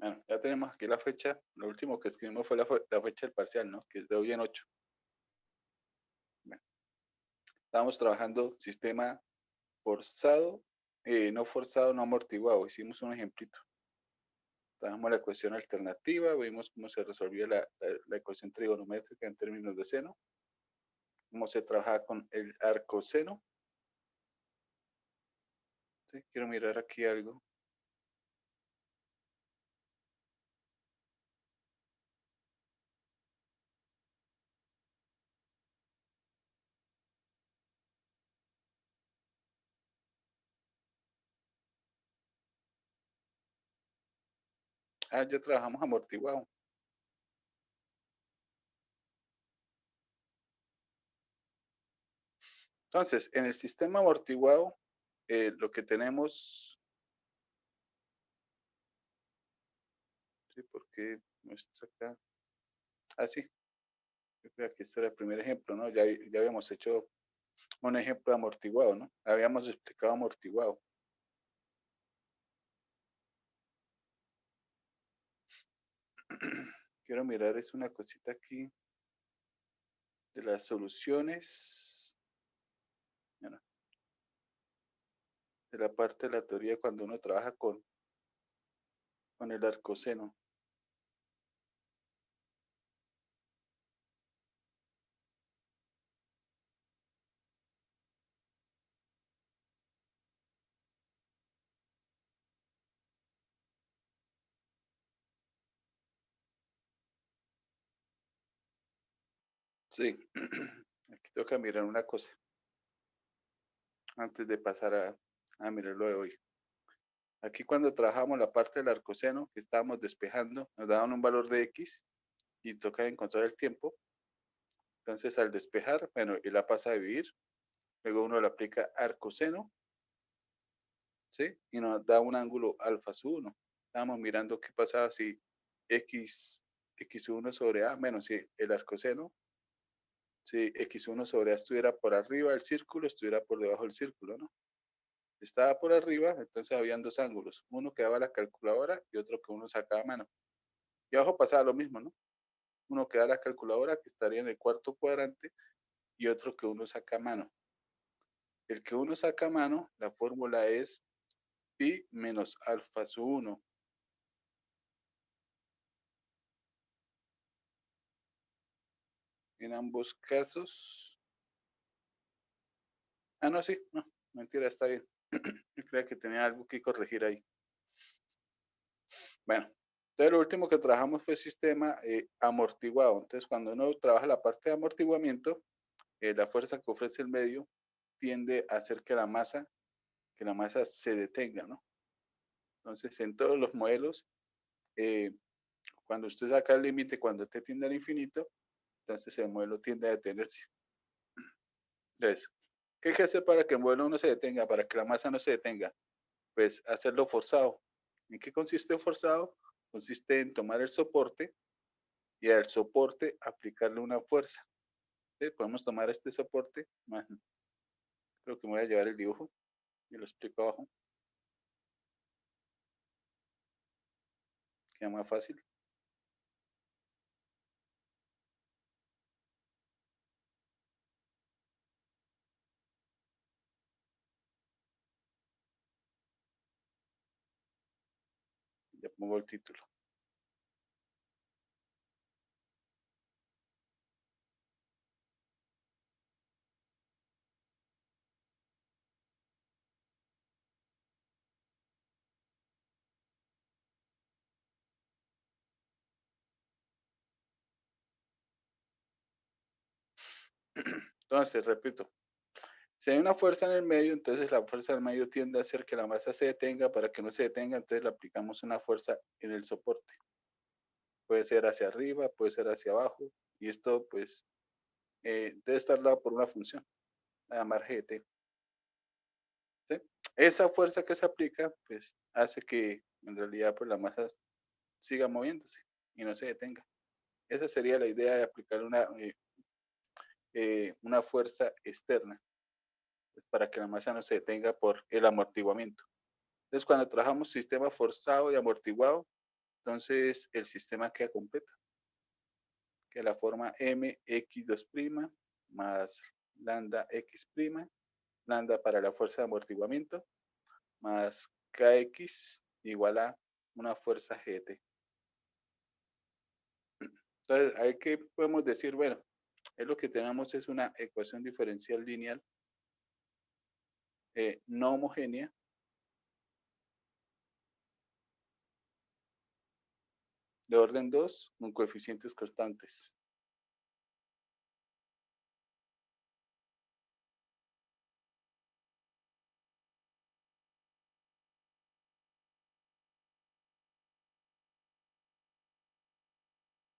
Bueno, ya tenemos aquí la fecha. Lo último que escribimos fue la fecha del parcial, ¿no? Que es de hoy en 8. Bueno, estábamos trabajando sistema forzado, no forzado, no amortiguado. Hicimos un ejemplito. Trabajamos la ecuación alternativa, vimos cómo se resolvía la ecuación trigonométrica en términos de seno, cómo se trabaja con el arco seno. ¿Sí? Quiero mirar aquí algo. Ah, ya trabajamos amortiguado. Entonces, en el sistema amortiguado, lo que tenemos, sí, porque muestra acá, ah, sí, yo creo que aquí está el primer ejemplo, ¿no? Ya habíamos hecho un ejemplo de amortiguado, ¿no? Habíamos explicado amortiguado. Quiero mirar, es una cosita aquí de las soluciones, bueno, de la parte de la teoría cuando uno trabaja con el arcoseno. Sí, aquí toca mirar una cosa antes de pasar a mirar lo de hoy. Aquí cuando trabajamos la parte del arcoseno que estábamos despejando, nos daban un valor de X y toca encontrar el tiempo. Entonces al despejar, bueno, y la pasa a dividir, luego uno le aplica arcoseno, ¿sí? Y nos da un ángulo alfa sub 1. Estábamos mirando qué pasaba si x1 sobre a, menos si el arcoseno, si x1 sobre a estuviera por arriba del círculo, estuviera por debajo del círculo, ¿no? Estaba por arriba, entonces habían dos ángulos, uno que daba la calculadora y otro que uno sacaba a mano. Y abajo pasaba lo mismo, ¿no? Uno que da la calculadora, que estaría en el cuarto cuadrante, y otro que uno saca a mano. El que uno saca a mano, la fórmula es pi menos alfa sub 1. En ambos casos. Ah, no, sí, no, mentira, está bien. Yo creía que tenía algo que corregir ahí. Bueno, entonces lo último que trabajamos fue sistema amortiguado. Entonces, cuando uno trabaja la parte de amortiguamiento, la fuerza que ofrece el medio tiende a hacer que la masa se detenga, ¿no? Entonces, en todos los modelos, eh, cuando usted saca el límite, cuando te tiende al infinito, entonces el modelo tiende a detenerse. Entonces, ¿qué hay que hacer para que el modelo no se detenga, para que la masa no se detenga? Pues hacerlo forzado. ¿En qué consiste forzado? Consiste en tomar el soporte y al soporte aplicarle una fuerza. ¿Sí? Podemos tomar este soporte, creo que me voy a llevar el dibujo y lo explico abajo, queda más fácil. Ya pongo el título. Entonces, repito, si hay una fuerza en el medio, entonces la fuerza del medio tiende a hacer que la masa se detenga. Para que no se detenga, entonces le aplicamos una fuerza en el soporte. Puede ser hacia arriba, puede ser hacia abajo, y esto pues debe estar dado por una función, la margen de t. ¿Sí? Esa fuerza que se aplica pues hace que en realidad pues la masa siga moviéndose y no se detenga. Esa sería la idea de aplicar una fuerza externa, pues, para que la masa no se detenga por el amortiguamiento. Entonces, cuando trabajamos sistema forzado y amortiguado, Entonces el sistema queda completo, que la forma mx2' más lambda x', lambda para la fuerza de amortiguamiento, más kx igual a una fuerza gt. Entonces, ahí que podemos decir, bueno, es lo que tenemos es una ecuación diferencial lineal no homogénea de orden 2 con coeficientes constantes.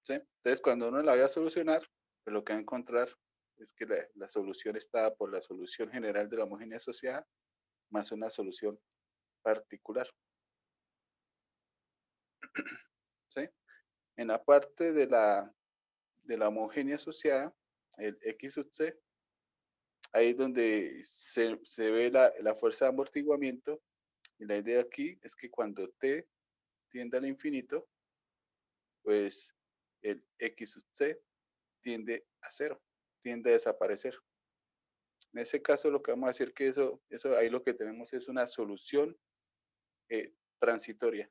¿Sí? Entonces, cuando uno la vaya a solucionar, pues lo que va a encontrar es que la solución está por la solución general de la homogénea asociada más una solución particular. ¿Sí? En la parte de la homogénea asociada, el x sub c, ahí es donde se ve la fuerza de amortiguamiento. Y la idea aquí es que cuando t tiende al infinito, pues el x sub c tiende a cero, tiende a desaparecer. En ese caso, lo que vamos a decir que eso ahí lo que tenemos es una solución transitoria.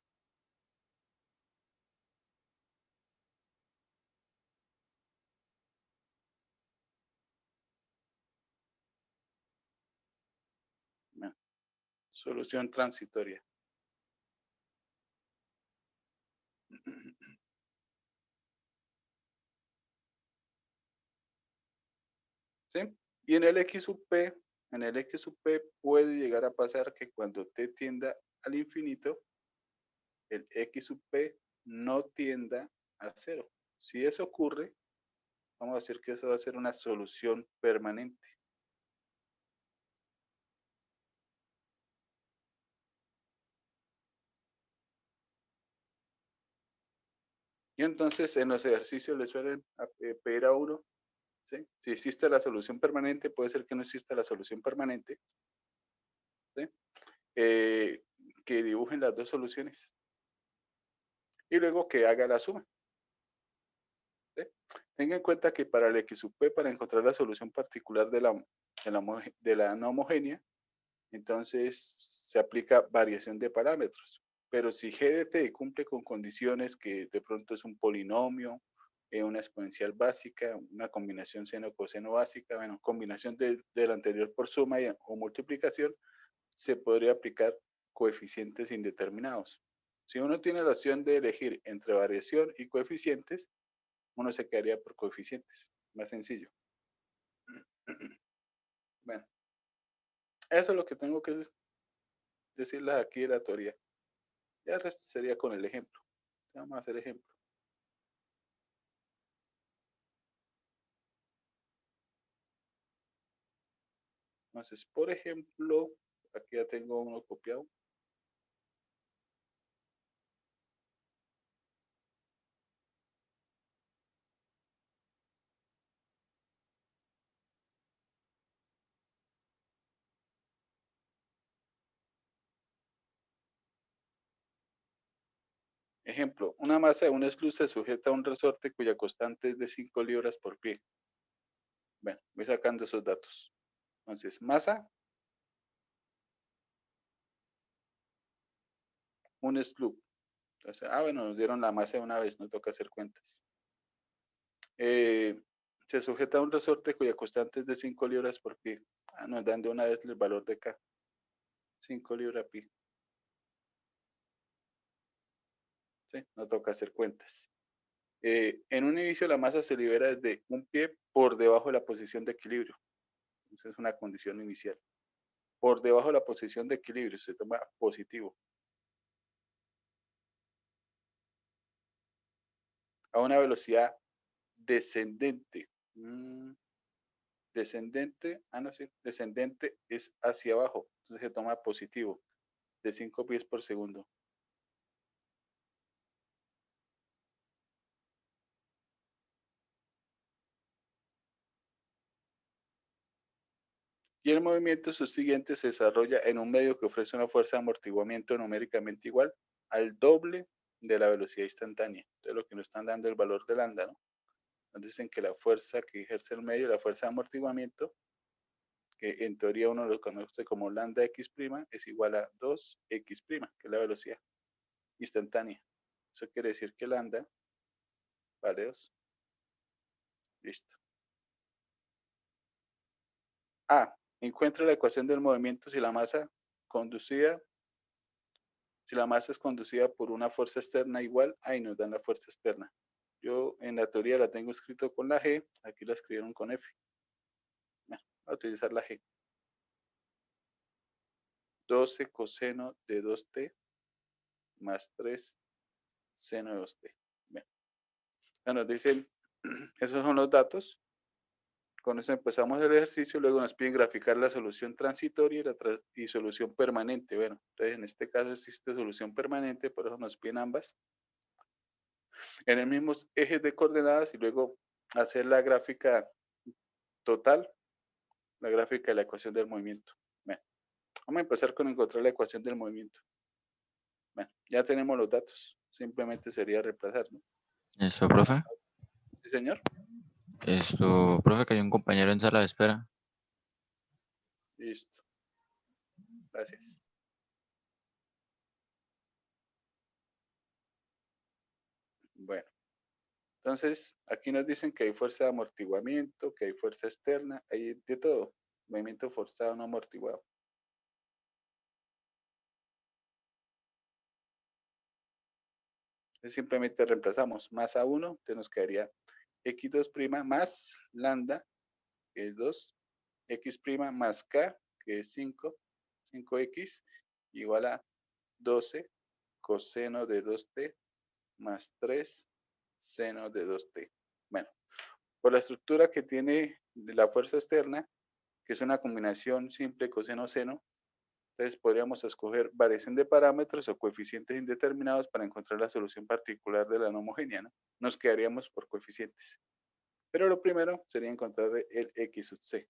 ¿No? Solución transitoria. ¿Sí? Y en el x sub p puede llegar a pasar que cuando t tienda al infinito, el x sub p no tienda a cero. Si eso ocurre, vamos a decir que eso va a ser una solución permanente. Y entonces en los ejercicios le suelen pedir a uno, ¿sí? Si existe la solución permanente, puede ser que no exista la solución permanente, ¿sí? Que dibujen las dos soluciones y luego que haga la suma. ¿Sí? Tenga en cuenta que para el x sub p, para encontrar la solución particular de la no homogénea, entonces se aplica variación de parámetros. Pero si g de t cumple con condiciones que de pronto es un polinomio, una exponencial básica, una combinación seno-coseno básica, bueno, combinación del anterior por suma o multiplicación, se podría aplicar coeficientes indeterminados. Si uno tiene la opción de elegir entre variación y coeficientes, uno se quedaría por coeficientes. Más sencillo. Bueno, eso es lo que tengo que decirles aquí de la teoría. Ya el resto sería con el ejemplo. Vamos a hacer ejemplo. Entonces, por ejemplo, aquí ya tengo uno copiado. Ejemplo, una masa de un slug se sujeta a un resorte cuya constante es de 5 libras por pie. Bueno, voy sacando esos datos. Entonces, masa, un slug. Entonces, bueno, nos dieron la masa de una vez, no toca hacer cuentas. Se sujeta a un resorte cuya constante es de 5 libras por pie. Nos dan de una vez el valor de K. 5 libras pi. ¿Sí? No toca hacer cuentas. En un inicio la masa se libera desde un pie por debajo de la posición de equilibrio. Esa es una condición inicial. Por debajo de la posición de equilibrio se toma positivo. A una velocidad descendente. Descendente, no sé, descendente es hacia abajo. Entonces se toma positivo de 5 pies por segundo. Y el movimiento subsiguiente se desarrolla en un medio que ofrece una fuerza de amortiguamiento numéricamente igual al doble de la velocidad instantánea. Entonces lo que nos están dando el valor de lambda, ¿no? Nos dicen que la fuerza que ejerce el medio, la fuerza de amortiguamiento, que en teoría uno lo conoce como lambda x', es igual a 2x', que es la velocidad instantánea. Eso quiere decir que lambda vale 2. Listo. A. Encuentra la ecuación del movimiento si la masa conducida, si la masa es conducida por una fuerza externa igual, ahí nos dan la fuerza externa. Yo en la teoría la tengo escrito con la G, aquí la escribieron con F. Bueno, voy a utilizar la G. 12 coseno de 2t más 3 seno de 2t. Bien. Ya nos dicen, esos son los datos. Con eso empezamos el ejercicio, luego nos piden graficar la solución transitoria y solución permanente. Bueno, entonces en este caso existe solución permanente, por eso nos piden ambas. En el mismo eje de coordenadas y luego hacer la gráfica total, la gráfica de la ecuación del movimiento. Bueno, vamos a empezar con encontrar la ecuación del movimiento. Bueno, ya tenemos los datos, simplemente sería reemplazar, ¿no? Eso, profe. Sí, señor. Esto, profe, que hay un compañero en sala de espera. Listo. Gracias. Bueno, entonces aquí nos dicen que hay fuerza de amortiguamiento, que hay fuerza externa, hay de todo. Movimiento forzado no amortiguado. Entonces simplemente reemplazamos masa 1, entonces nos quedaría x2' más lambda, que es 2, x' más k, que es 5, 5x, igual a 12 coseno de 2t más 3 seno de 2t. Bueno, por la estructura que tiene la fuerza externa, que es una combinación simple coseno-seno, entonces podríamos escoger variación de parámetros o coeficientes indeterminados para encontrar la solución particular de la no homogénea, ¿no? Nos quedaríamos por coeficientes. Pero lo primero sería encontrar el x sub c.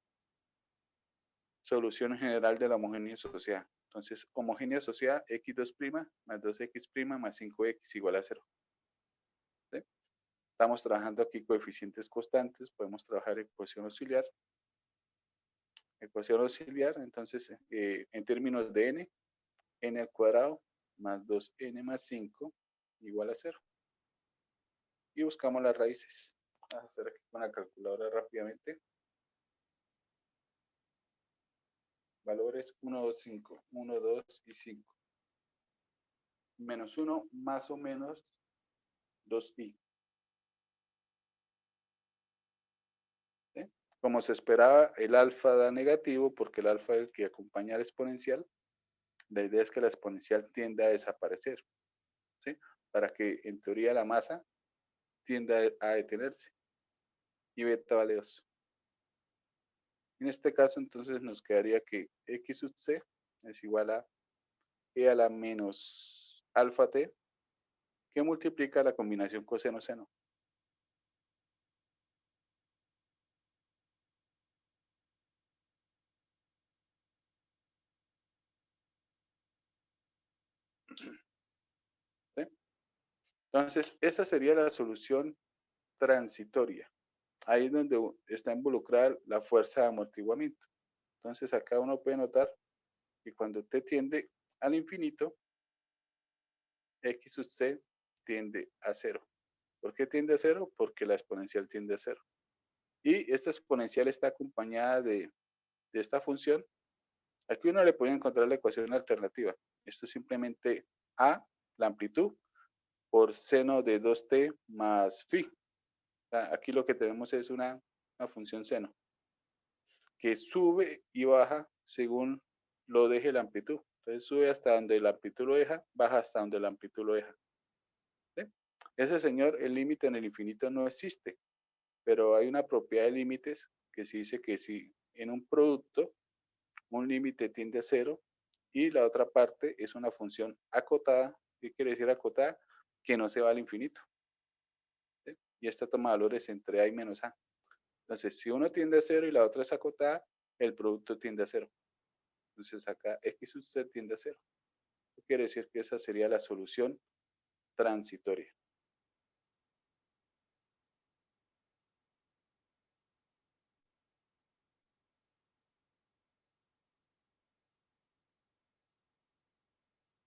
Solución general de la homogénea asociada. Entonces, homogénea asociada x2' más 2x' más 5x igual a 0. ¿Sí? Estamos trabajando aquí coeficientes constantes, podemos trabajar ecuación auxiliar. Ecuación auxiliar, entonces, en términos de n al cuadrado más 2n más 5 igual a 0. Y buscamos las raíces. Vamos a hacer aquí con la calculadora rápidamente. Valores 1, 2, 5. 1, 2 y 5. Menos 1 más o menos 2i. ¿Sí? Como se esperaba, el alfa da negativo porque el alfa es el que acompaña al exponencial. La idea es que la exponencial tienda a desaparecer, ¿sí? Para que en teoría la masa tienda a detenerse. Y beta vale 2. En este caso entonces nos quedaría que x sub c es igual a e a la menos alfa t, que multiplica la combinación coseno-seno. ¿Sí? Entonces, esa sería la solución transitoria. Ahí es donde está involucrada la fuerza de amortiguamiento. Entonces, acá uno puede notar que cuando t tiende al infinito, x sub c tiende a 0. ¿Por qué tiende a 0? Porque la exponencial tiende a 0. Y esta exponencial está acompañada de esta función. Aquí uno le puede encontrar la ecuación alternativa. Esto es simplemente a, la amplitud, por seno de 2t más phi. Aquí lo que tenemos es una función seno que sube y baja según lo deje la amplitud. Entonces sube hasta donde la amplitud lo deja, baja hasta donde la amplitud lo deja. ¿Sí? Ese señor, el límite en el infinito no existe, pero hay una propiedad de límites que se dice que si en un producto un límite tiende a 0 y la otra parte es una función acotada. ¿Qué quiere decir acotada? Que no se va al infinito. ¿Sí? Y esta toma valores entre a y menos a. Entonces, si uno tiende a 0 y la otra es acotada, el producto tiende a 0. Entonces acá x sub c tiende a 0. ¿Qué quiere decir? Que esa sería la solución transitoria.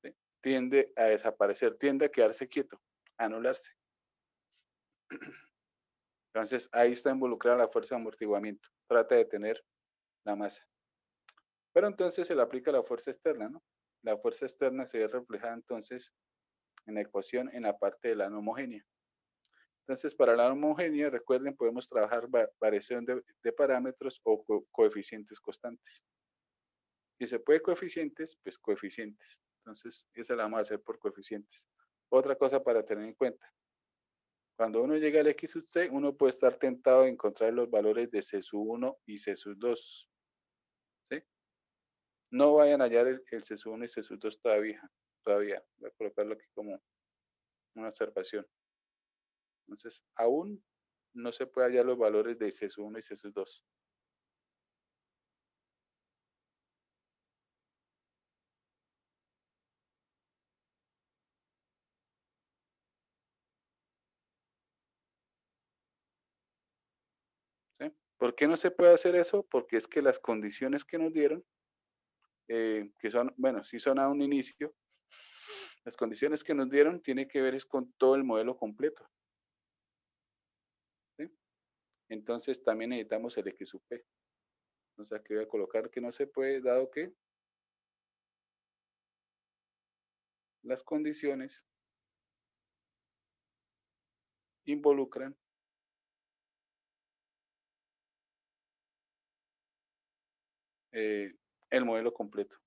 ¿Sí? Tiende a desaparecer, tiende a quedarse quieto, a anularse. Entonces, ahí está involucrada la fuerza de amortiguamiento. Trata de tener la masa. Pero entonces se le aplica la fuerza externa, ¿no? La fuerza externa se ve reflejada entonces en la ecuación en la parte de la no homogénea. Entonces, para la no homogénea, recuerden, podemos trabajar variación de parámetros o coeficientes constantes. Si se puede coeficientes, pues coeficientes. Entonces, esa la vamos a hacer por coeficientes. Otra cosa para tener en cuenta. Cuando uno llega al x sub c, uno puede estar tentado de encontrar los valores de c sub 1 y c sub 2. ¿Sí? No vayan a hallar el c sub 1 y c sub 2 todavía. Voy a colocarlo aquí como una observación. Entonces, aún no se puede hallar los valores de c sub 1 y c sub 2. ¿Sí? ¿Por qué no se puede hacer eso? Porque es que las condiciones que nos dieron, que son, bueno, si son a un inicio, las condiciones que nos dieron tienen que ver es con todo el modelo completo. ¿Sí? Entonces también necesitamos el x sub p. Entonces aquí voy a colocar que no se puede, dado que las condiciones involucran el modelo completo.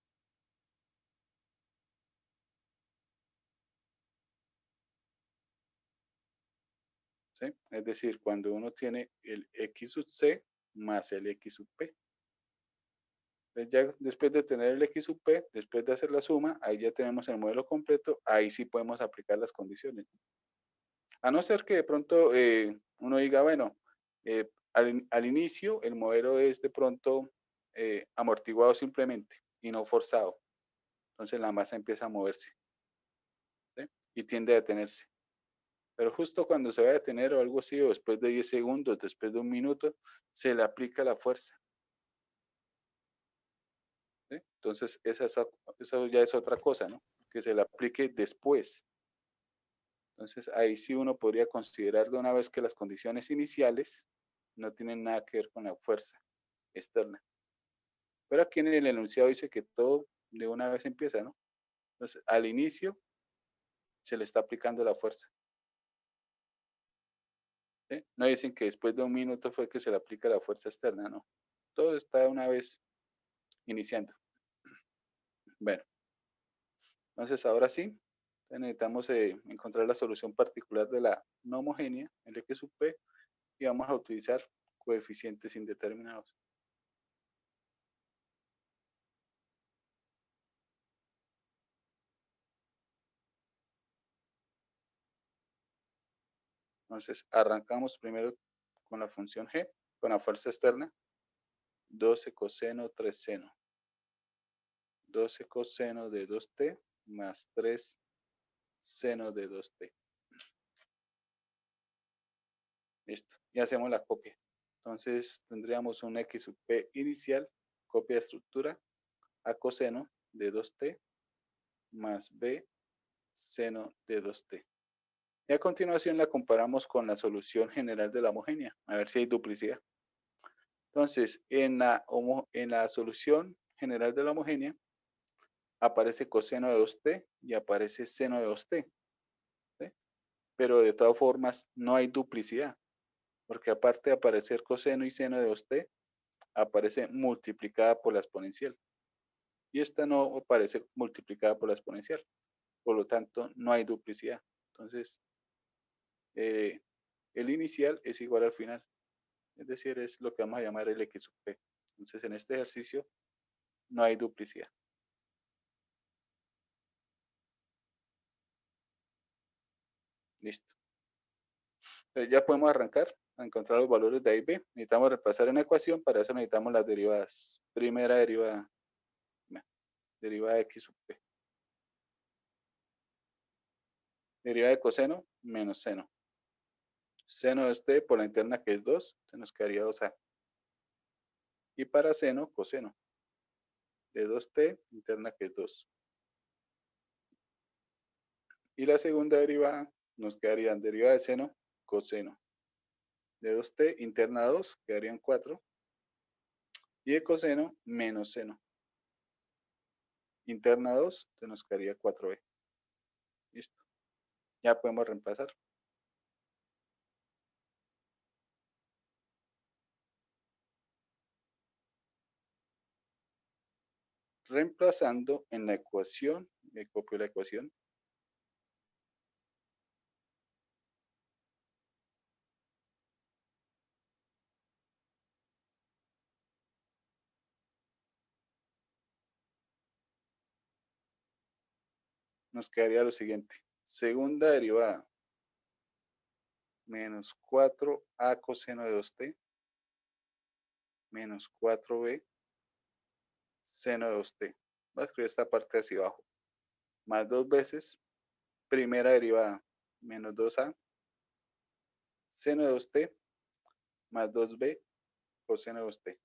¿Sí? Es decir, cuando uno tiene el x sub c más el x sub p. Ya después de tener el x sub p, después de hacer la suma, ahí ya tenemos el modelo completo, ahí sí podemos aplicar las condiciones. A no ser que de pronto uno diga, bueno, al inicio el modelo es de pronto amortiguado simplemente y no forzado. Entonces la masa empieza a moverse, ¿sí? Y tiende a detenerse. Pero justo cuando se va a detener o algo así, o después de 10 segundos, después de un minuto, se le aplica la fuerza. ¿Sí? Entonces eso ya es otra cosa, ¿no? Que se le aplique después. Entonces ahí sí uno podría considerar de una vez que las condiciones iniciales no tienen nada que ver con la fuerza externa. Pero aquí en el enunciado dice que todo de una vez empieza, ¿no? Entonces al inicio se le está aplicando la fuerza. ¿Sí? No dicen que después de un minuto fue que se le aplica la fuerza externa, no. Todo está de una vez iniciando. Bueno, entonces ahora sí, necesitamos encontrar la solución particular de la no homogénea, el x sub p, y vamos a utilizar coeficientes indeterminados. Entonces arrancamos primero con la función g, con la fuerza externa, 12 coseno 3 seno. 12 coseno de 2t más 3 seno de 2t. Listo, y hacemos la copia. Entonces tendríamos un x sub p inicial, copia de estructura, a coseno de 2t más b seno de 2t. Y a continuación la comparamos con la solución general de la homogénea, a ver si hay duplicidad. Entonces, en la solución general de la homogénea, aparece coseno de 2t y aparece seno de 2t. ¿Sí? Pero de todas formas, no hay duplicidad, porque aparte de aparecer coseno y seno de 2t, aparece multiplicada por la exponencial. Y esta no aparece multiplicada por la exponencial. Por lo tanto, no hay duplicidad. Entonces, el inicial es igual al final. Es decir, es lo que vamos a llamar el x sub p. Entonces, en este ejercicio no hay duplicidad. Listo. Entonces, ya podemos arrancar a encontrar los valores de A y B. Necesitamos repasar una ecuación, para eso necesitamos las derivadas. Primera derivada, derivada de x sub p. Derivada de coseno menos seno. Seno de 2t por la interna que es 2, se nos quedaría 2a. Y para seno, coseno de 2t, interna que es 2. Y la segunda derivada nos quedarían derivada de seno, coseno de 2t, interna 2, quedarían 4. Y de coseno, menos seno. Interna 2, se nos quedaría 4b. Listo. Ya podemos reemplazar. Reemplazando en la ecuación, me copio la ecuación. Nos quedaría lo siguiente. Segunda derivada, menos 4a coseno de 2t, menos 4b seno de 2t. Voy a escribir esta parte hacia abajo. Más 2 veces, primera derivada, menos 2a seno de 2t, más 2b coseno de 2t.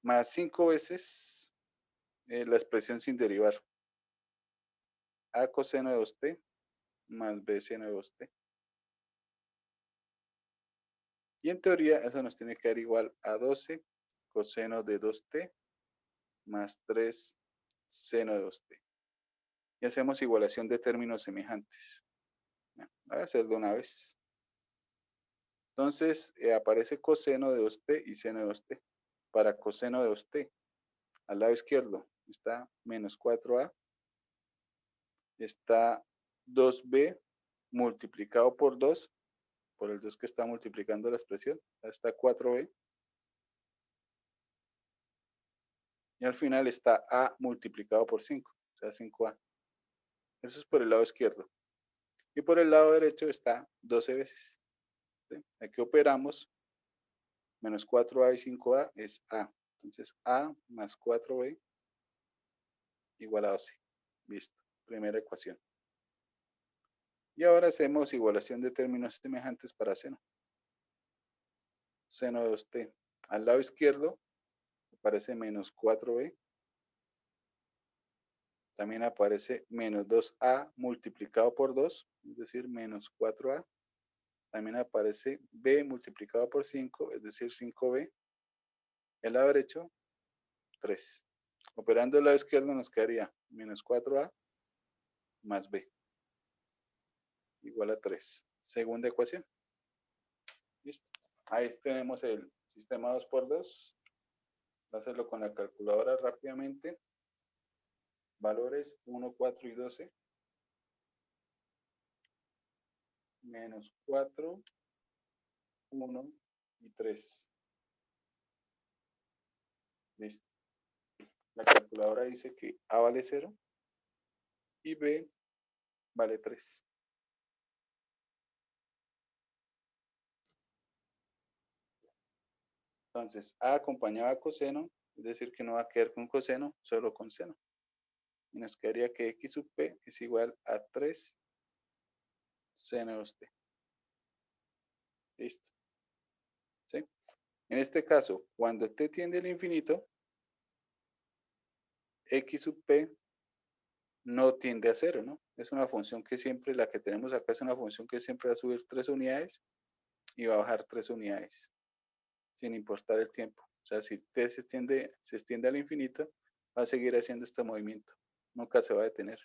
Más 5 veces la expresión sin derivar. A coseno de 2t más b seno de 2t. Y en teoría eso nos tiene que dar igual a 12 coseno de 2t más 3 seno de 2t. Y hacemos igualación de términos semejantes. Bueno, voy a hacer de una vez. Entonces aparece coseno de 2t y seno de 2t. Para coseno de 2t, al lado izquierdo está menos 4a, está 2b multiplicado por 2, por el 2 que está multiplicando la expresión, está 4b. Y al final está a multiplicado por 5, o sea 5a. Eso es por el lado izquierdo. Y por el lado derecho está 12 veces. ¿Sí? Aquí operamos, menos 4a y 5a es a. Entonces a más 4b igual a 12. Listo, primera ecuación. Y ahora hacemos igualación de términos semejantes para seno. Seno de 2t. Al lado izquierdo aparece menos 4b. También aparece menos 2a multiplicado por 2, es decir, menos 4a. También aparece b multiplicado por 5, es decir, 5b. El lado derecho, 3. Operando el lado izquierdo nos quedaría menos 4a más b igual a 3. Segunda ecuación. Listo. Ahí tenemos el sistema 2×2. Voy a hacerlo con la calculadora rápidamente. Valores 1, 4 y 12. Menos 4, 1 y 3. Listo. La calculadora dice que a vale 0 y b vale 3. Entonces, a acompañado a coseno, es decir, que no va a quedar con coseno, solo con seno. Y nos quedaría que x sub p es igual a 3 seno de 2t. Listo. ¿Sí? En este caso, cuando t tiende al infinito, x sub p no tiende a 0, ¿no? Es una función que siempre, la que tenemos acá es una función que siempre va a subir 3 unidades y va a bajar 3 unidades, sin importar el tiempo. O sea, si t se extiende al infinito, va a seguir haciendo este movimiento. Nunca se va a detener.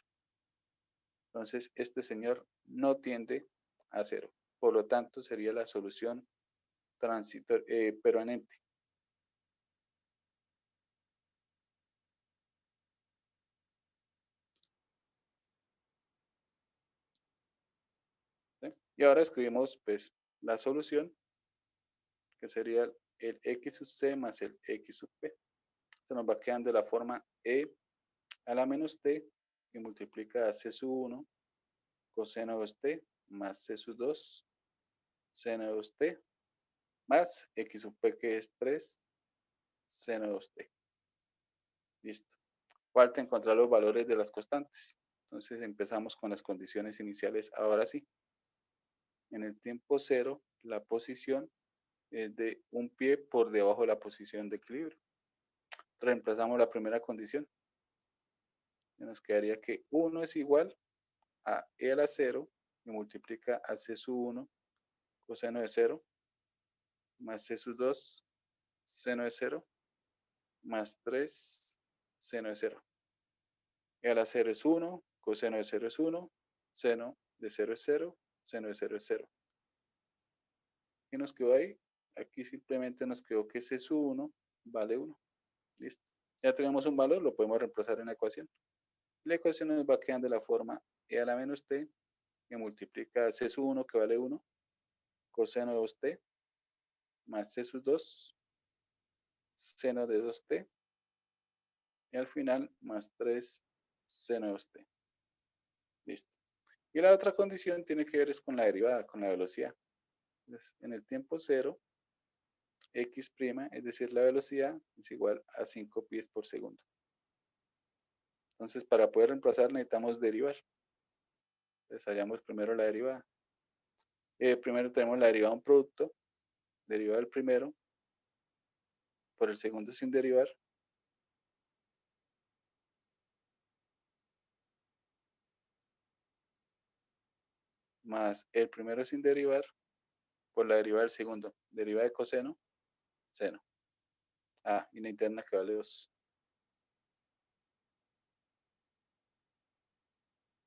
Entonces, este señor no tiende a 0. Por lo tanto, sería la solución permanente. ¿Sí? Y ahora escribimos pues la solución, que sería el x sub c más el x sub p. Se nos va quedando la forma e a la menos t, que multiplica a c sub 1 coseno de 2t más c sub 2 seno de 2t más x sub p, que es 3 seno de 2t. Listo. Falta encontrar los valores de las constantes. Entonces empezamos con las condiciones iniciales. Ahora sí, en el tiempo cero, la posición es de un pie por debajo de la posición de equilibrio. Reemplazamos la primera condición. Y nos quedaría que 1 es igual a e a la 0 y multiplica a c sub 1 coseno de 0 más c sub 2 seno de 0 más 3 seno de 0. E a la 0 es 1, coseno de 0 es 1, seno de 0 es 0, seno de 0 es 0. ¿Qué nos quedó ahí? Aquí simplemente nos quedó que c sub 1 vale 1. Listo. Ya tenemos un valor, lo podemos reemplazar en la ecuación. La ecuación nos va quedando de la forma e a la menos t que multiplica c sub 1 que vale 1, coseno de 2t, más c sub 2, seno de 2t, y al final más 3 seno de 2t. Listo. Y la otra condición tiene que ver es con la derivada, con la velocidad. Entonces, en el tiempo cero, x', es decir, la velocidad, es igual a 5 pies por segundo. Entonces, para poder reemplazar necesitamos derivar. Entonces, hallamos primero la derivada. Primero tenemos la derivada de un producto, derivada del primero, por el segundo sin derivar, más el primero sin derivar, por la derivada del segundo, derivada de coseno, seno. Y la interna que vale 2.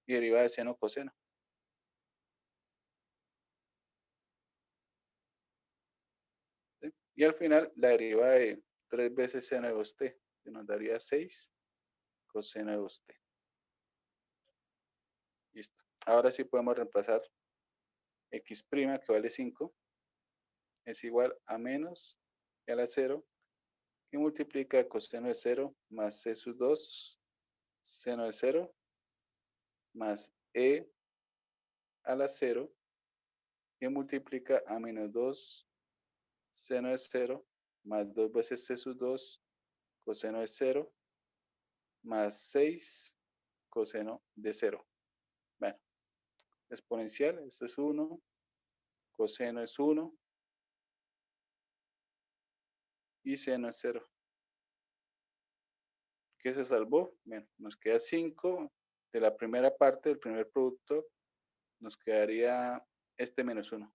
Y derivada de seno, coseno. ¿Sí? Y al final, la derivada de 3 veces seno de 2t, que nos daría 6 coseno de 2t. Listo. Ahora sí podemos reemplazar x', que vale 5, es igual a menos e a la 0, que multiplica coseno de 0 más c sub 2 seno de 0 más e a la 0, que multiplica a menos 2 seno de 0 más 2 veces c sub 2 coseno de 0 más 6 coseno de 0. Bueno, exponencial, esto es 1, coseno es 1 y seno es 0. ¿Qué se salvó? Bueno, nos queda 5 de la primera parte del primer producto, nos quedaría este menos 1.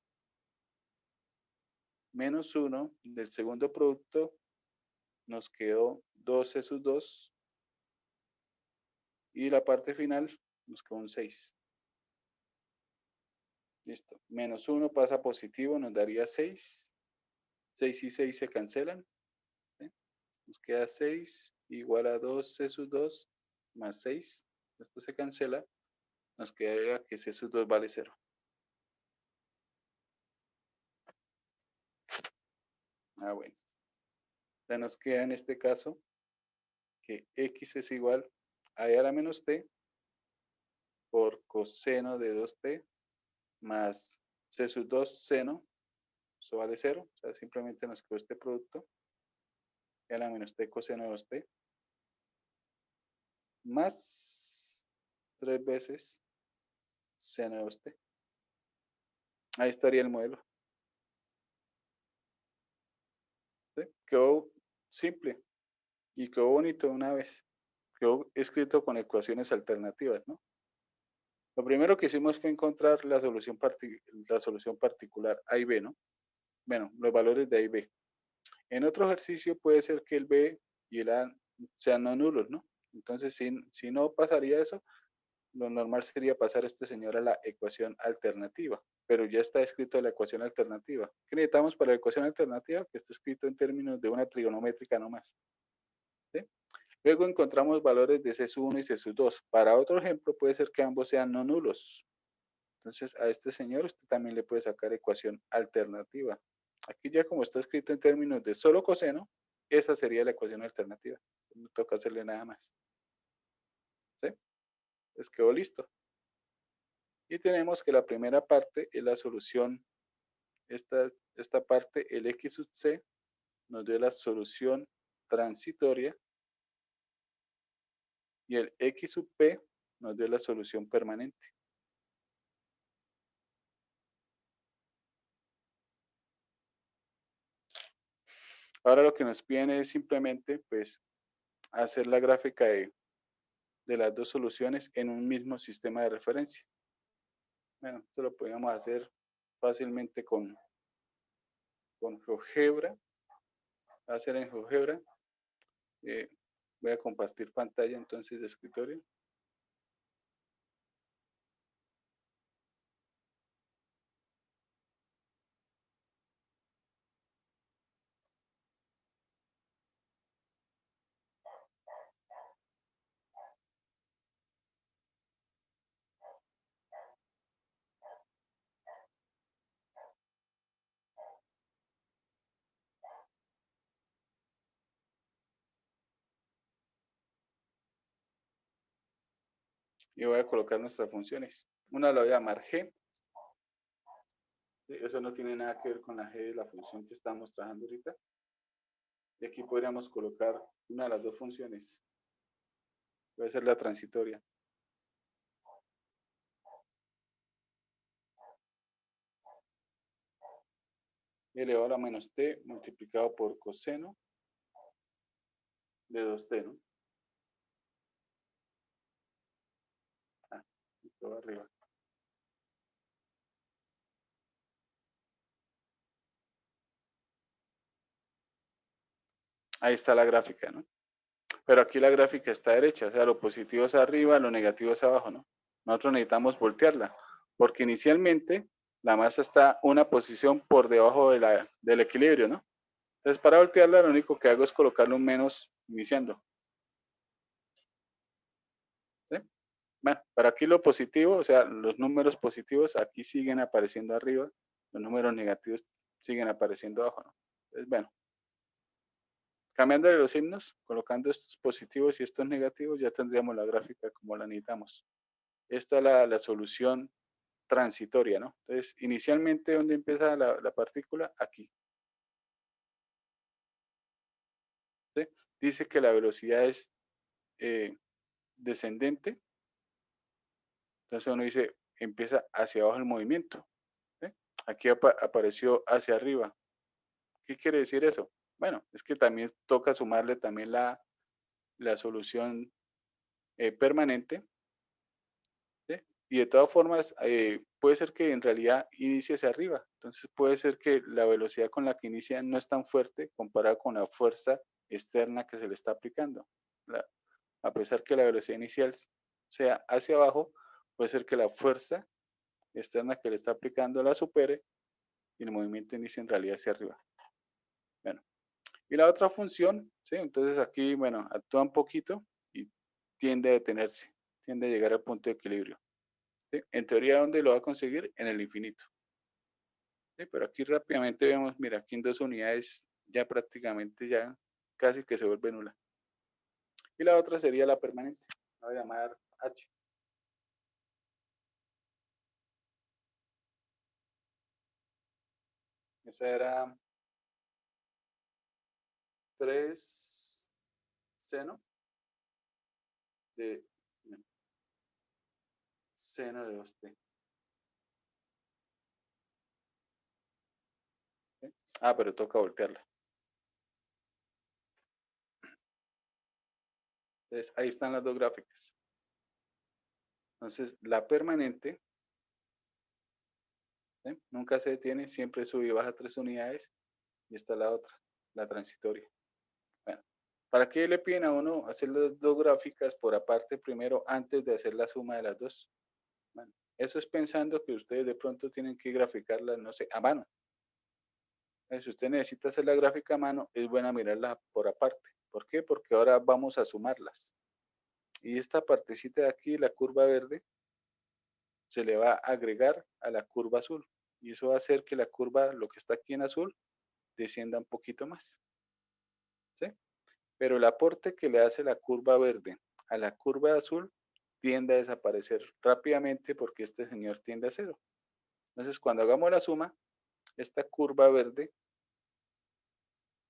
Menos 1 del segundo producto, nos quedó 2c sub 2 y la parte final nos quedó un 6. Listo. Menos 1 pasa positivo, nos daría 6. 6 y 6 se cancelan. ¿Sí? Nos queda 6 igual a 2c sub 2 más 6. Esto se cancela. Nos quedaría que c sub 2 vale 0. Bueno. Ya nos queda en este caso que x es igual a e a la menos t por coseno de 2t más c sub 2 seno, eso vale 0, o sea, simplemente nos quedó este producto, e a la menos t coseno de 2t, más 3 veces seno de 2t. Ahí estaría el modelo. ¿Sí? Quedó simple y quedó bonito una vez. Quedó escrito con ecuaciones alternativas, ¿no? Lo primero que hicimos fue encontrar la solución particular A y B, ¿no? Bueno, los valores de A y B. En otro ejercicio puede ser que el B y el A sean no nulos, ¿no? Entonces, si no pasaría eso, lo normal sería pasar a este señor a la ecuación alternativa, pero ya está escrito la ecuación alternativa. ¿Qué necesitamos para la ecuación alternativa? Que esté escrito en términos de una trigonométrica nomás. ¿Sí? Luego encontramos valores de C sub 1 y C sub 2. Para otro ejemplo, puede ser que ambos sean no nulos. Entonces, a este señor usted también le puede sacar ecuación alternativa. Aquí ya como está escrito en términos de solo coseno, esa sería la ecuación alternativa. No toca hacerle nada más. ¿Sí? Pues quedó listo. Y tenemos que la primera parte es la solución. Esta parte, el x sub c, nos dio la solución transitoria. Y el x sub p nos dio la solución permanente. Ahora lo que nos piden es simplemente pues hacer la gráfica de las dos soluciones en un mismo sistema de referencia. Bueno, esto lo podríamos hacer fácilmente con GeoGebra. Va a ser en GeoGebra. Voy a compartir pantalla entonces de escritorio. Y voy a colocar nuestras funciones. Una la voy a llamar G. Eso no tiene nada que ver con la G de la función que estamos trabajando ahorita. Y aquí podríamos colocar una de las dos funciones. Puede ser la transitoria. Elevado a la menos t multiplicado por coseno de 2t, ¿no? Todo arriba. Ahí está la gráfica, ¿no? Pero aquí la gráfica está derecha, o sea, lo positivo es arriba, lo negativo es abajo, ¿no? Nosotros necesitamos voltearla, porque inicialmente la masa está una posición por debajo del equilibrio, ¿no? Entonces, para voltearla, lo único que hago es colocarle un menos iniciando. ¿Sí? Bueno, para aquí lo positivo, o sea, los números positivos aquí siguen apareciendo arriba, los números negativos siguen apareciendo abajo, ¿no? Entonces, bueno, cambiándole los signos, colocando estos positivos y estos negativos, ya tendríamos la gráfica como la necesitamos. Esta es la solución transitoria, ¿no? Entonces, inicialmente, ¿dónde empieza la partícula? Aquí. ¿Sí? Dice que la velocidad es descendente. Entonces uno dice, empieza hacia abajo el movimiento. ¿Sí? Aquí apareció hacia arriba. ¿Qué quiere decir eso? Bueno, es que también toca sumarle también la solución permanente. ¿Sí? Y de todas formas, puede ser que en realidad inicie hacia arriba. Entonces puede ser que la velocidad con la que inicia no es tan fuerte comparada con la fuerza externa que se le está aplicando. A pesar que la velocidad inicial sea hacia abajo, puede ser que la fuerza externa que le está aplicando la supere y el movimiento inicie en realidad hacia arriba. Bueno, y la otra función, ¿sí? Entonces aquí, bueno, actúa un poquito y tiende a detenerse, tiende a llegar al punto de equilibrio. ¿Sí? En teoría, ¿dónde lo va a conseguir? En el infinito. ¿Sí? Pero aquí rápidamente vemos, mira, aquí en 2 unidades ya prácticamente ya casi que se vuelve nula. Y la otra sería la permanente. La voy a llamar H. Esa era 3 seno de seno de 2t. ¿Sí? Ah, pero toca voltearla. Entonces, ahí están las dos gráficas. Entonces, la permanente, ¿sí? Nunca se detiene, siempre sube y baja 3 unidades. Y está la otra, la transitoria. Bueno, ¿para qué le piden a uno hacer las dos gráficas por aparte primero antes de hacer la suma de las dos? Bueno, eso es pensando que ustedes de pronto tienen que graficarlas, no sé, a mano. Si usted necesita hacer la gráfica a mano, es buena mirarla por aparte. ¿Por qué? Porque ahora vamos a sumarlas. Y esta partecita de aquí, la curva verde, se le va a agregar a la curva azul. Y eso va a hacer que la curva, lo que está aquí en azul, descienda un poquito más. ¿Sí? Pero el aporte que le hace la curva verde a la curva azul tiende a desaparecer rápidamente porque este señor tiende a cero. Entonces, cuando hagamos la suma, esta curva verde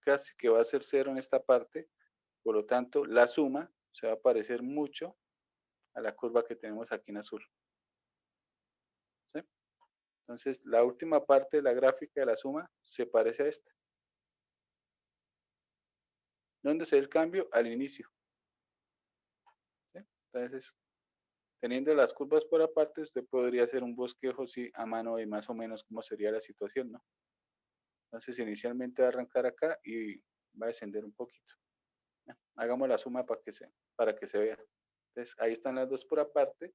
casi que va a ser cero en esta parte, por lo tanto, la suma se va a parecer mucho a la curva que tenemos aquí en azul. ¿Sí? Entonces, la última parte de la gráfica de la suma se parece a esta. ¿Dónde se ve el cambio? Al inicio. ¿Sí? Entonces, teniendo las curvas por aparte, usted podría hacer un bosquejo sí, a mano de más o menos cómo sería la situación, ¿no? Entonces, inicialmente va a arrancar acá y va a descender un poquito. ¿Ya? Hagamos la suma para que se vea. Entonces, ahí están las dos por aparte.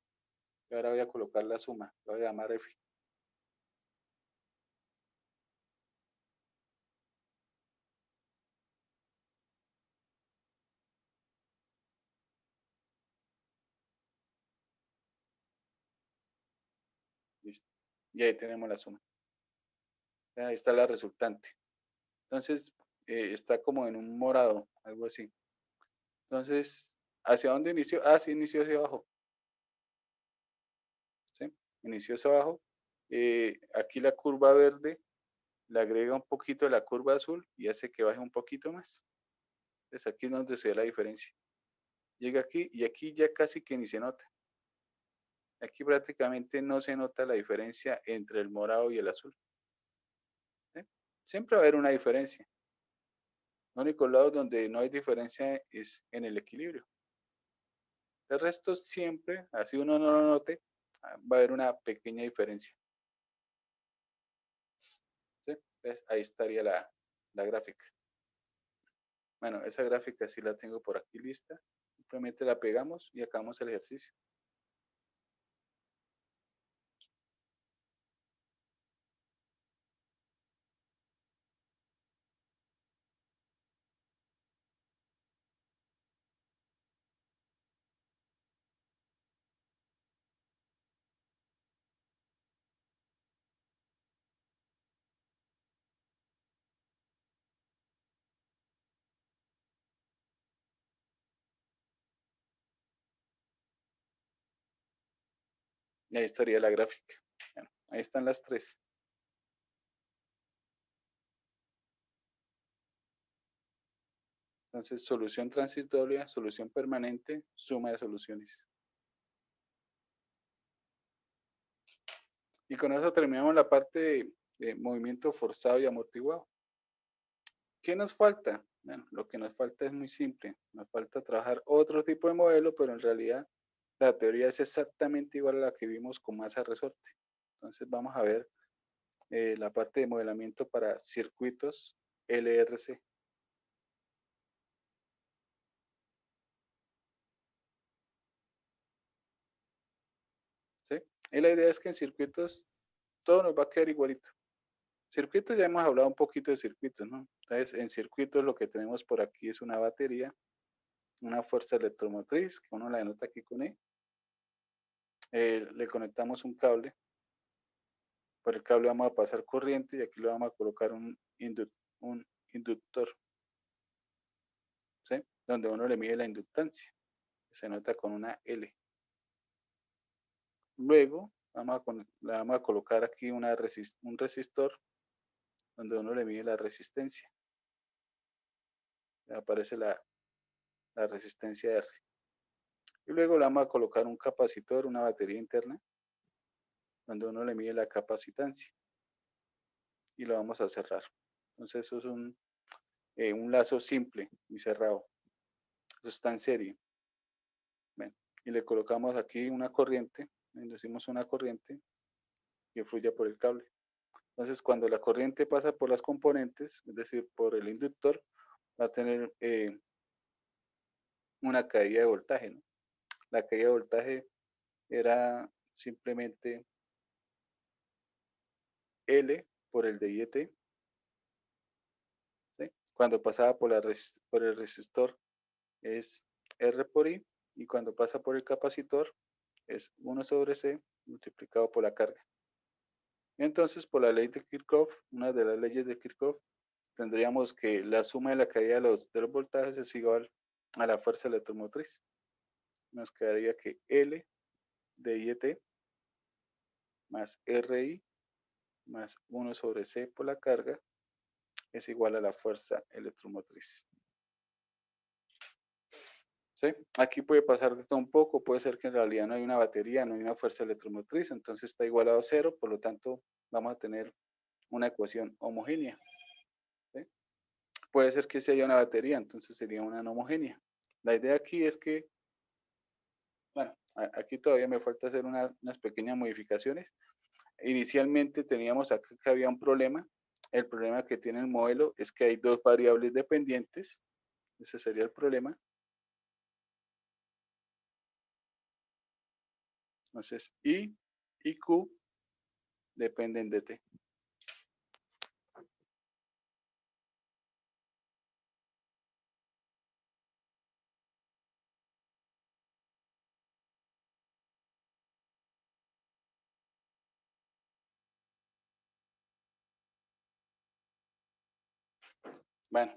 Y ahora voy a colocar la suma. La voy a llamar F. Listo. Y ahí tenemos la suma. Ahí está la resultante. Entonces, está como en un morado, algo así. Entonces, ¿hacia dónde inició? Ah, sí, inició hacia abajo. ¿Sí? Inició hacia abajo. Aquí la curva verde le agrega un poquito de la curva azul y hace que baje un poquito más. Entonces, aquí es donde se ve la diferencia. Llega aquí y aquí ya casi que ni se nota. Aquí prácticamente no se nota la diferencia entre el morado y el azul. ¿Sí? Siempre va a haber una diferencia. Los únicos lados donde no hay diferencia es en el equilibrio. El resto siempre, así uno no lo note, va a haber una pequeña diferencia. ¿Sí? Entonces, ahí estaría la gráfica. Bueno, esa gráfica sí la tengo por aquí lista. Simplemente la pegamos y acabamos el ejercicio. Y ahí estaría la gráfica. Bueno, ahí están las tres. Entonces, solución transitoria, solución permanente, suma de soluciones. Y con eso terminamos la parte de movimiento forzado y amortiguado. ¿Qué nos falta? Bueno, lo que nos falta es muy simple. Nos falta trabajar otro tipo de modelo, pero en realidad la teoría es exactamente igual a la que vimos con masa resorte. Entonces vamos a ver la parte de modelamiento para circuitos LRC. ¿Sí? Y la idea es que en circuitos todo nos va a quedar igualito. Circuitos, ya hemos hablado un poquito de circuitos, ¿no? Entonces, en circuitos lo que tenemos por aquí es una batería, una fuerza electromotriz, que uno la denota aquí con E. Le conectamos un cable. Por el cable vamos a pasar corriente y aquí le vamos a colocar un inductor, ¿sí? Donde uno le mide la inductancia, que se nota con una L. Luego le vamos a colocar aquí un resistor donde uno le mide la resistencia. Aparece la resistencia R. Y luego le vamos a colocar un capacitor, una batería interna, donde uno le mide la capacitancia. Y lo vamos a cerrar. Entonces eso es un lazo simple y cerrado. Eso está en serie. Ven, y le colocamos aquí una corriente, inducimos una corriente que fluya por el cable. Entonces, cuando la corriente pasa por las componentes, es decir, por el inductor, va a tener una caída de voltaje, ¿no? La caída de voltaje era simplemente L por el DIT, ¿sí? Cuando pasaba por el resistor es R por I, y cuando pasa por el capacitor es 1 sobre C multiplicado por la carga. Entonces, por la ley de Kirchhoff, una de las leyes de Kirchhoff, tendríamos que la suma de la caída de los voltajes es igual a la fuerza electromotriz. Nos quedaría que L de IET más RI más 1 sobre C por la carga es igual a la fuerza electromotriz. ¿sí? Aquí puede pasar de todo un poco, puede ser que en realidad no hay una batería, no hay una fuerza electromotriz, entonces está igualado a cero, por lo tanto vamos a tener una ecuación homogénea, ¿sí? Puede ser que sí haya una batería, entonces sería una no homogénea. La idea aquí es que, bueno, aquí todavía me falta hacer unas pequeñas modificaciones. Inicialmente teníamos acá que había un problema. El problema que tiene el modelo es que hay dos variables dependientes. Ese sería el problema. Entonces, I y Q dependen de T. Bueno,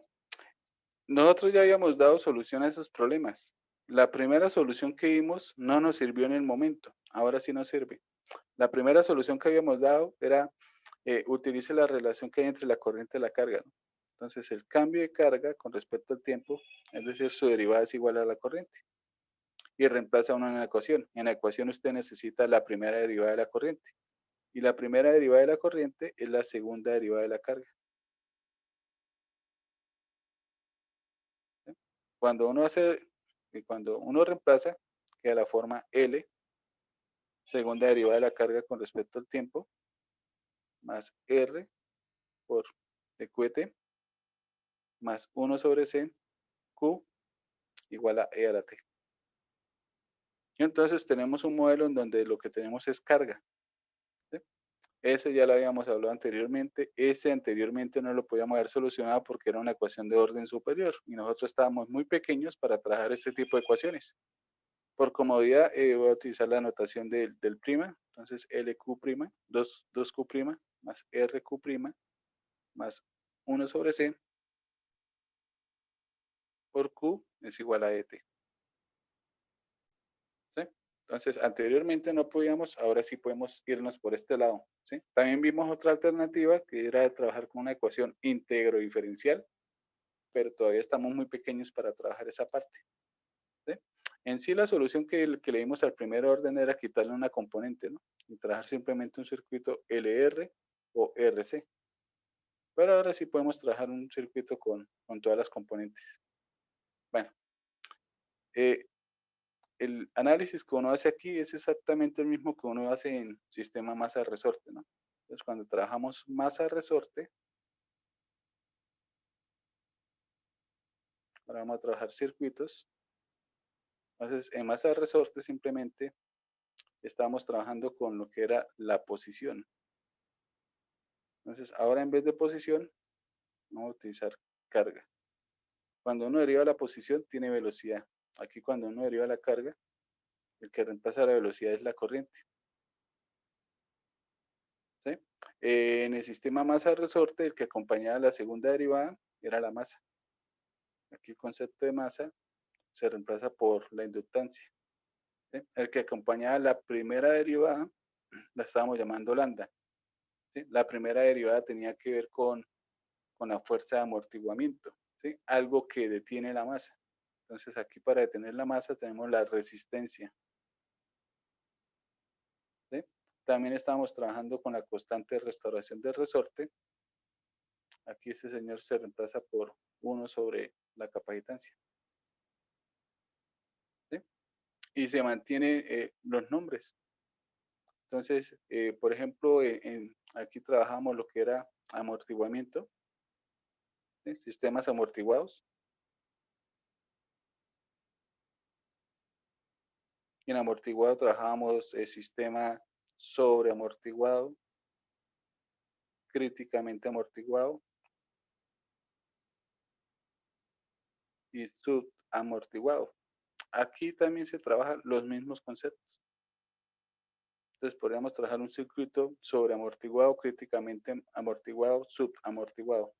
nosotros ya habíamos dado solución a esos problemas. La primera solución que dimos no nos sirvió en el momento. Ahora sí nos sirve. La primera solución que habíamos dado era utilice la relación que hay entre la corriente y la carga, ¿no? Entonces, el cambio de carga con respecto al tiempo, es decir, su derivada es igual a la corriente. Y reemplaza uno en la ecuación. En la ecuación usted necesita la primera derivada de la corriente. Y la primera derivada de la corriente es la segunda derivada de la carga. ¿Sí? Cuando uno reemplaza, queda la forma L, segunda derivada de la carga con respecto al tiempo, más R por EQT, más 1 sobre C, Q, igual a E a la T. Y entonces tenemos un modelo en donde lo que tenemos es carga. ¿Sí? Ese ya lo habíamos hablado anteriormente. Ese anteriormente no lo podíamos haber solucionado porque era una ecuación de orden superior y nosotros estábamos muy pequeños para trabajar este tipo de ecuaciones. Por comodidad voy a utilizar la notación del prima. Entonces LQ prima, 2Q prima, más RQ prima, más 1 sobre C por Q es igual a ET. ¿Sí? Entonces, anteriormente no podíamos, ahora sí podemos irnos por este lado. ¿Sí? También vimos otra alternativa que era de trabajar con una ecuación íntegro diferencial, pero todavía estamos muy pequeños para trabajar esa parte. ¿Sí? En sí, la solución que le dimos al primer orden era quitarle una componente, ¿no? Y trabajar simplemente un circuito LR o RC. Pero ahora sí podemos trabajar un circuito con todas las componentes. Bueno, eh, el análisis que uno hace aquí es exactamente el mismo que uno hace en sistema masa-resorte, ¿no? Entonces, cuando trabajamos masa-resorte, ahora vamos a trabajar circuitos. Entonces, en masa-resorte simplemente estamos trabajando con lo que era la posición. Entonces, ahora en vez de posición, vamos a utilizar carga. Cuando uno deriva la posición, tiene velocidad. Aquí cuando uno deriva la carga, el que reemplaza la velocidad es la corriente. ¿Sí? En el sistema masa-resorte, el que acompañaba la segunda derivada era la masa. Aquí el concepto de masa se reemplaza por la inductancia. ¿Sí? El que acompañaba la primera derivada la estábamos llamando lambda. ¿Sí? La primera derivada tenía que ver con la fuerza de amortiguamiento, ¿sí? Algo que detiene la masa. Entonces aquí para detener la masa tenemos la resistencia. ¿Sí? También estamos trabajando con la constante de restauración del resorte. Aquí este señor se reemplaza por 1 sobre la capacitancia. ¿Sí? Y se mantiene los nombres. Entonces, por ejemplo, aquí trabajamos lo que era amortiguamiento, ¿sí? Sistemas amortiguados. En amortiguado trabajábamos el sistema sobreamortiguado, críticamente amortiguado y subamortiguado. Aquí también se trabajan los mismos conceptos. Entonces podríamos trabajar un circuito sobreamortiguado, críticamente amortiguado, subamortiguado.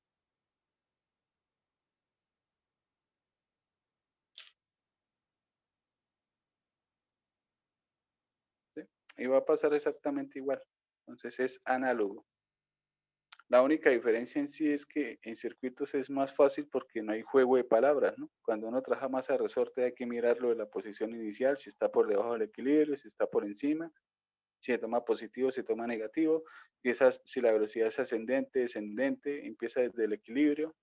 ¿Sí? Y va a pasar exactamente igual. Entonces es análogo. La única diferencia en sí es que en circuitos es más fácil porque no hay juego de palabras, ¿no? Cuando uno trabaja masa de resorte hay que mirarlo de la posición inicial, si está por debajo del equilibrio, si está por encima, si se toma positivo, si toma negativo, si la velocidad es ascendente, descendente, empieza desde el equilibrio,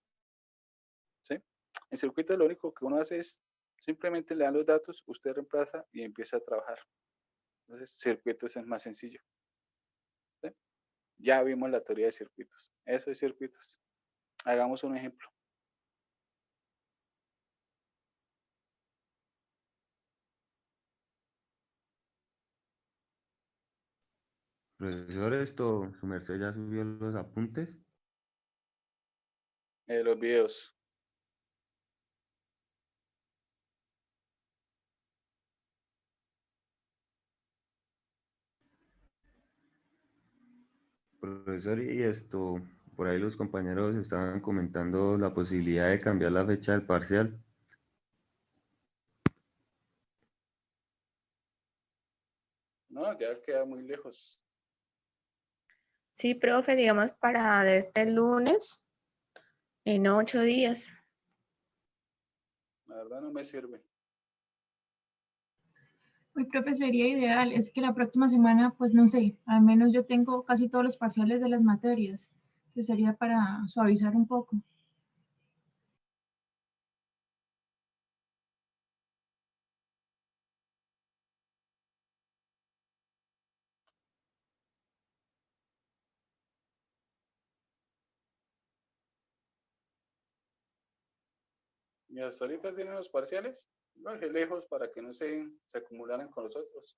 ¿sí? En circuitos lo único que uno hace es simplemente le dan los datos, usted reemplaza y empieza a trabajar. Entonces, circuitos es más sencillo, ¿sí? Ya vimos la teoría de circuitos. Eso es circuitos. Hagamos un ejemplo. Profesor, su merced ya subió los apuntes. Los videos. Profesor, por ahí los compañeros estaban comentando la posibilidad de cambiar la fecha del parcial. No, ya queda muy lejos. Sí, profe, digamos para de este lunes en 8 días. La verdad no me sirve. Uy, profe, sería ideal. Es que la próxima semana, pues no sé, al menos yo tengo casi todos los parciales de las materias. Entonces sería para suavizar un poco. ¿Y hasta ahorita tienen los parciales? Lo dejé lejos para que no se acumularan con los otros.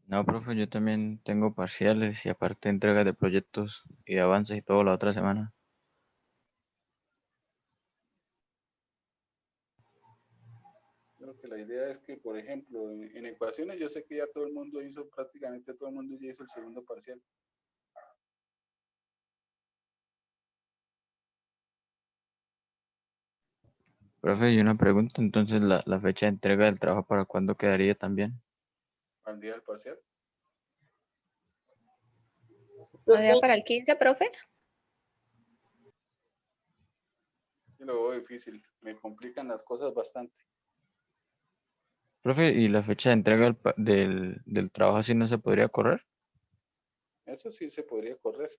No, profe, yo también tengo parciales y aparte entregas de proyectos y de avances y todo la otra semana. Creo que la idea es que, por ejemplo, en ecuaciones yo sé que ya todo el mundo hizo, prácticamente todo el mundo ya hizo el segundo parcial. Profe, y una pregunta, entonces la fecha de entrega del trabajo para cuándo quedaría también. Al día del parcial. ¿No sea para el 15, profe? Y lo veo difícil. Me complican las cosas bastante. Profe, ¿y la fecha de entrega del trabajo así no se podría correr? Eso sí se podría correr.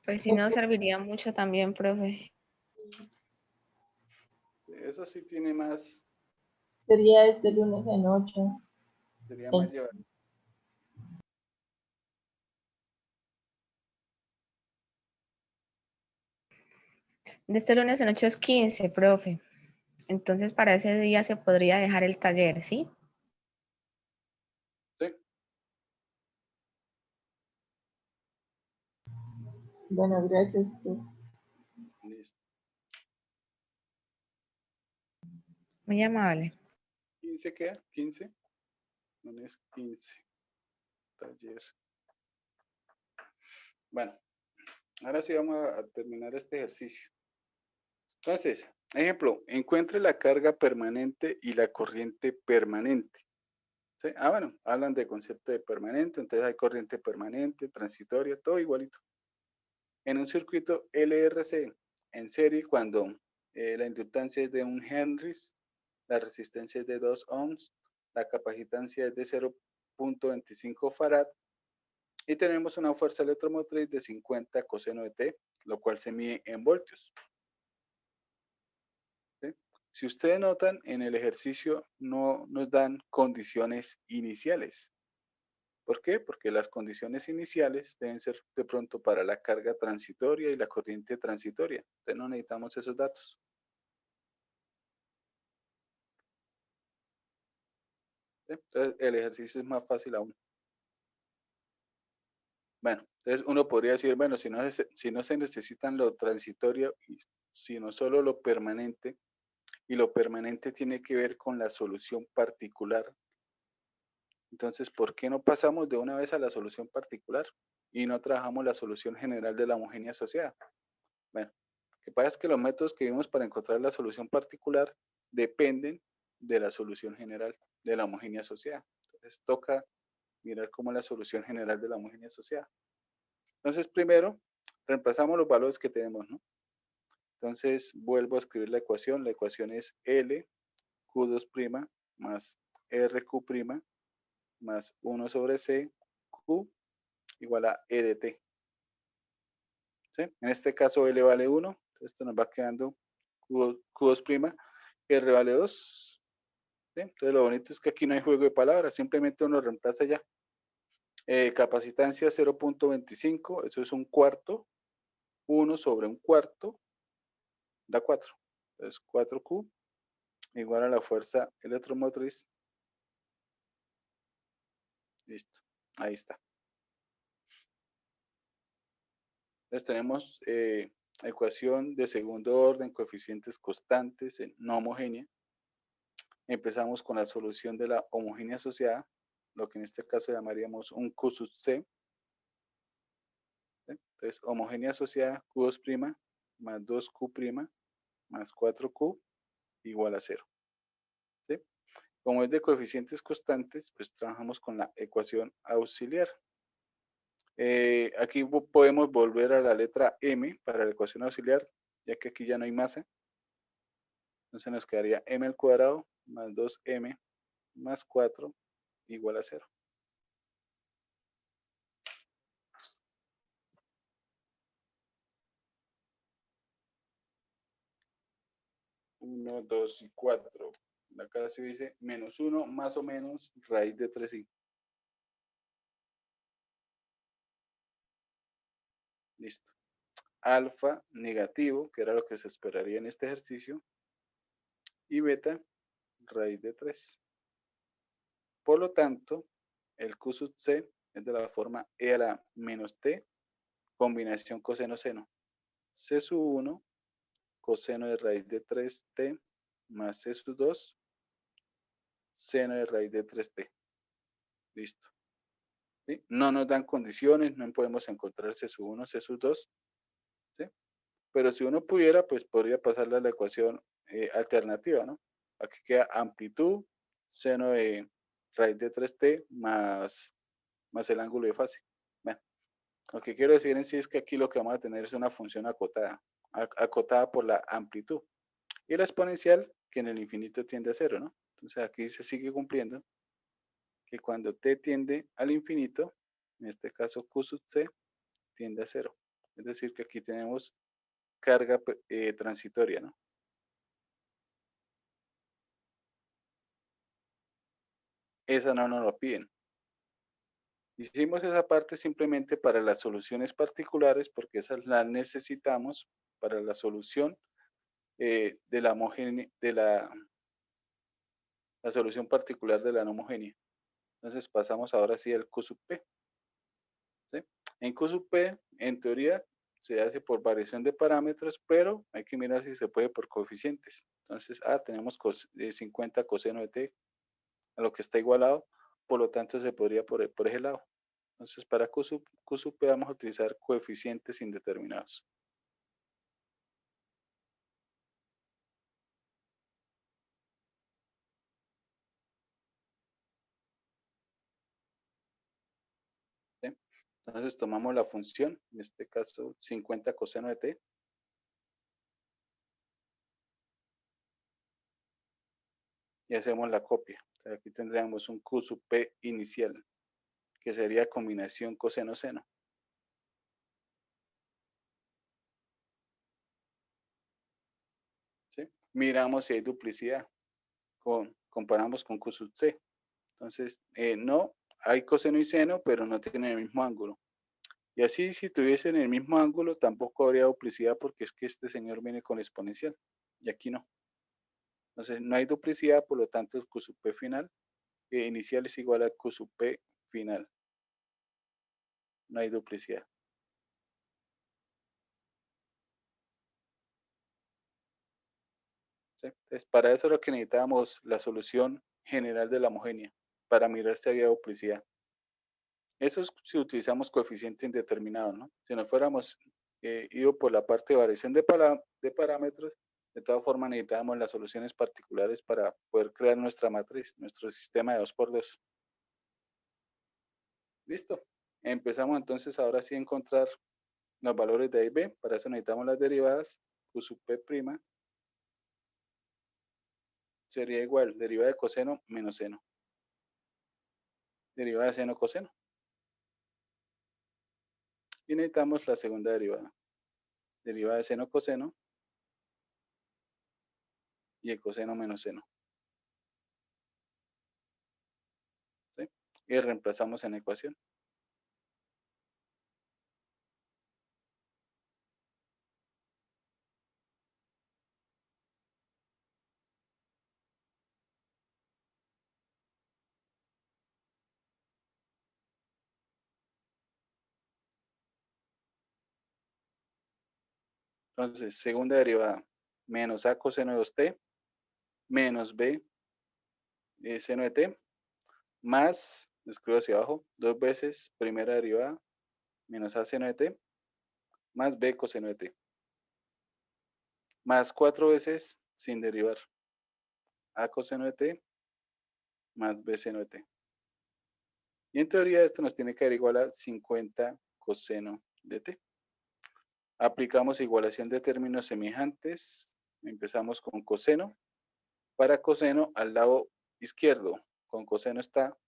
Pues sí, nos serviría mucho también, profe. Eso sí tiene más, Sería este lunes en 8. sería más llevadero. De este lunes en 8 es 15, profe. Entonces para ese día se podría dejar el taller, ¿sí? Sí. Bueno, gracias. Listo. Muy amable. 15 queda, 15. Lunes 15. Taller. Bueno, ahora sí vamos a terminar este ejercicio. Entonces, ejemplo, encuentre la carga permanente y la corriente permanente. ¿Sí? Bueno, hablan de concepto de permanente, entonces hay corriente permanente, transitoria, todo igualito. En un circuito LRC en serie, cuando la inductancia es de 1 Henry, la resistencia es de 2 ohms, la capacitancia es de 0.25 farad y tenemos una fuerza electromotriz de 50 coseno de T, lo cual se mide en voltios. ¿Sí? Si ustedes notan, en el ejercicio no nos dan condiciones iniciales. ¿Por qué? Porque las condiciones iniciales deben ser de pronto para la carga transitoria y la corriente transitoria. Entonces no necesitamos esos datos. ¿Sí? Entonces el ejercicio es más fácil aún. Bueno, entonces uno podría decir, bueno, si no se necesitan lo transitorio, sino solo lo permanente, y lo permanente tiene que ver con la solución particular Entonces, ¿por qué no pasamos de una vez a la solución particular y no trabajamos la solución general de la homogénea asociada? Bueno, lo que pasa es que los métodos que vimos para encontrar la solución particular dependen de la solución general de la homogénea asociada. Entonces, toca mirar cómo es la solución general de la homogénea asociada. Entonces, primero, reemplazamos los valores que tenemos, ¿no? Entonces, vuelvo a escribir la ecuación. La ecuación es L Q2' más RQ' más 1 sobre C Q igual a E de T. ¿Sí? En este caso L vale 1, esto nos va quedando Q2', R vale 2. ¿Sí? Entonces lo bonito es que aquí no hay juego de palabras, simplemente uno reemplaza ya. Capacitancia 0.25, eso es un cuarto. 1 sobre un cuarto da 4. Entonces 4Q igual a la fuerza electromotriz. Listo, ahí está. Entonces tenemos ecuación de segundo orden, coeficientes constantes, no homogénea. Empezamos con la solución de la homogénea asociada, lo que en este caso llamaríamos un Q sub C. ¿Sí? Entonces, homogénea asociada Q2' más 2Q' más 4Q igual a 0. ¿Sí? Como es de coeficientes constantes, pues trabajamos con la ecuación auxiliar. Aquí podemos volver a la letra M para la ecuación auxiliar, ya que aquí ya no hay masa. Entonces nos quedaría m al cuadrado más 2m más 4 igual a 0. Uno, 2 y 4. Acá se dice menos 1 más o menos raíz de 3i. Listo. Alfa negativo, que era lo que se esperaría en este ejercicio. Y beta raíz de 3. Por lo tanto, el Q sub C es de la forma e a la menos t, combinación coseno-seno. C sub 1, coseno de raíz de 3t, más C sub 2, seno de raíz de 3t. Listo. ¿Sí? No nos dan condiciones, no podemos encontrar C sub 1, C sub 2. ¿Sí? Pero si uno pudiera, pues podría pasarle a la ecuación alternativa, ¿no? Aquí queda amplitud, seno de raíz de 3t más el ángulo de fase. Bueno, lo que quiero decir en sí es que aquí lo que vamos a tener es una función acotada, acotada por la amplitud. Y la exponencial, que en el infinito tiende a 0, ¿no? Entonces aquí se sigue cumpliendo que cuando t tiende al infinito, en este caso Q sub C, tiende a 0. Es decir, que aquí tenemos carga transitoria, ¿no? Esa no nos lo piden. Hicimos esa parte simplemente para las soluciones particulares porque esas las necesitamos para la solución de la homogénea, de la solución particular de la no homogénea. Entonces pasamos ahora sí al Q sub P. ¿Sí? En Q sub P, en teoría, se hace por variación de parámetros, pero hay que mirar si se puede por coeficientes. Entonces, tenemos 50 coseno de T, a lo que está igualado, por lo tanto se podría por ese lado. Entonces, para Q sub P vamos a utilizar coeficientes indeterminados. ¿Sí? Entonces, tomamos la función, en este caso 50 coseno de T. Y hacemos la copia. Entonces, aquí tendríamos un Q sub P inicial, que sería combinación coseno-seno. ¿Sí? Miramos si hay duplicidad. Comparamos con Q sub C. Entonces, no, hay coseno y seno, pero no tienen el mismo ángulo. Y así, si tuviesen el mismo ángulo, tampoco habría duplicidad porque es que este señor viene con exponencial. Y aquí no. Entonces, no hay duplicidad, por lo tanto, el Q sub P final inicial es igual a Q sub P final. No hay duplicidad. ¿Sí? Entonces, para eso es lo que necesitábamos la solución general de la homogénea. para mirar si había duplicidad. Eso es si utilizamos coeficiente indeterminado, ¿no? Si nos fuéramos ido por la parte de variación de parámetros, de todas formas necesitábamos las soluciones particulares para poder crear nuestra matriz, nuestro sistema de 2×2. Listo. Empezamos entonces ahora sí a encontrar los valores de A y B. Para eso necesitamos las derivadas. Q sub P' sería igual derivada de coseno menos seno. Derivada de seno coseno. Y necesitamos la segunda derivada. Derivada de seno coseno y el coseno menos seno. ¿Sí? Y reemplazamos en la ecuación. Entonces, segunda derivada, menos A coseno de 2t, menos B seno de t, más, lo escribo hacia abajo, 2 veces primera derivada, menos A seno de t, más B coseno de t. Más 4 veces sin derivar, A coseno de t, más B seno de t. Y en teoría esto nos tiene que dar igual a 50 coseno de t. Aplicamos igualación de términos semejantes. Empezamos con coseno. Para coseno al lado izquierdo, con coseno está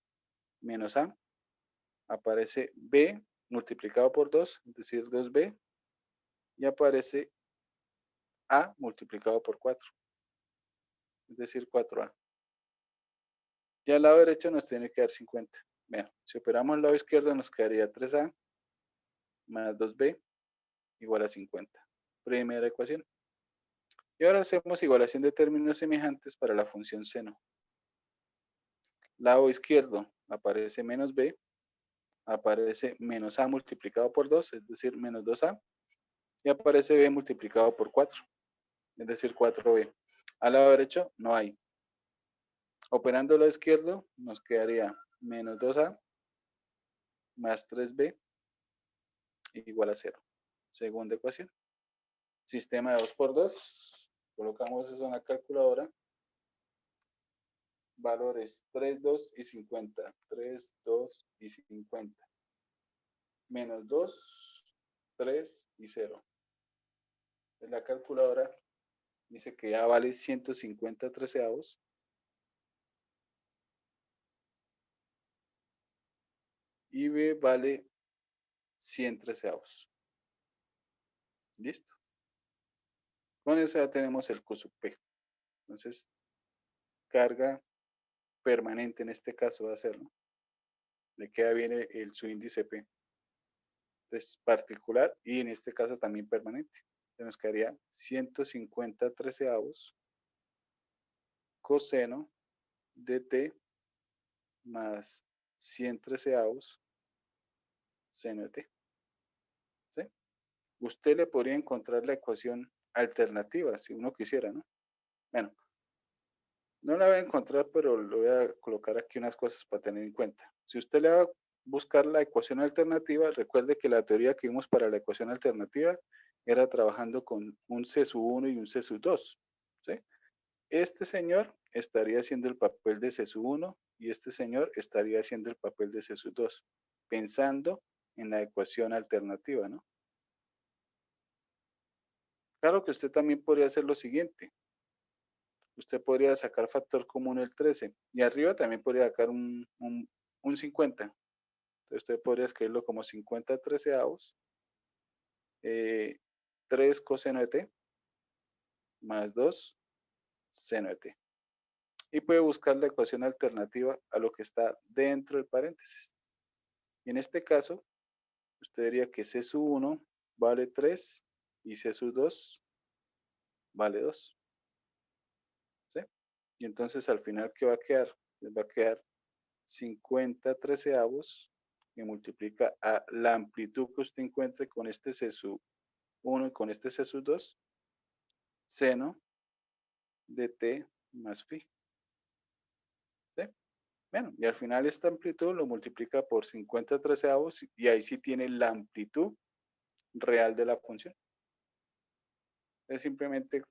menos A. Aparece B multiplicado por 2, es decir, 2B. Y aparece A multiplicado por 4, es decir, 4A. Y al lado derecho nos tiene que dar 50. Bueno, si operamos al lado izquierdo nos quedaría 3A más 2B igual a 50. Primera ecuación. Y ahora hacemos igualación de términos semejantes para la función seno. Lado izquierdo aparece menos B, aparece menos A multiplicado por 2, es decir, menos 2A, y aparece B multiplicado por 4, es decir, 4B. Al lado derecho no hay. Operando al lado izquierdo nos quedaría menos 2A más 3B igual a 0. Segunda ecuación. Sistema de 2×2. Colocamos eso en la calculadora. Valores 3, 2 y 50. 3, 2 y 50. Menos 2, 3 y 0. En la calculadora dice que A vale 150 treceavos. Y B vale 100 treceavos. Listo. Con eso ya tenemos el Q sub P. Entonces, carga permanente en este caso va a ser, ¿no? Le queda bien su índice P. Entonces, particular y en este caso también permanente. Se nos quedaría 150 treceavos coseno de t más 100 treceavos seno de t. ¿Sí? Usted le podría encontrar la ecuación alternativa si uno quisiera, ¿no? Bueno, no la voy a encontrar, pero le voy a colocar aquí unas cosas para tener en cuenta. Si usted le va a buscar la ecuación alternativa, recuerde que la teoría que vimos para la ecuación alternativa era trabajando con un C sub 1 y un C sub 2. ¿Sí? Este señor estaría haciendo el papel de C sub 1 y este señor estaría haciendo el papel de C sub 2, pensando en la ecuación alternativa, ¿no? Claro que usted también podría hacer lo siguiente. Usted podría sacar factor común el 13 y arriba también podría sacar un 50. Entonces usted podría escribirlo como 50 treceavos, 3 coseno de t más 2 seno de t. Y puede buscar la ecuación alternativa a lo que está dentro del paréntesis. Y en este caso, usted diría que C sub 1 vale 3 y C sub 2 vale 2. ¿Sí? Y entonces al final, ¿qué va a quedar? Les va a quedar 50 treceavos que multiplica a la amplitud que usted encuentre con este C sub 1 y con este C sub 2, seno de t más phi. ¿Sí? Bueno, y al final esta amplitud lo multiplica por 50 treceavos y ahí sí tiene la amplitud real de la función. Es simplemente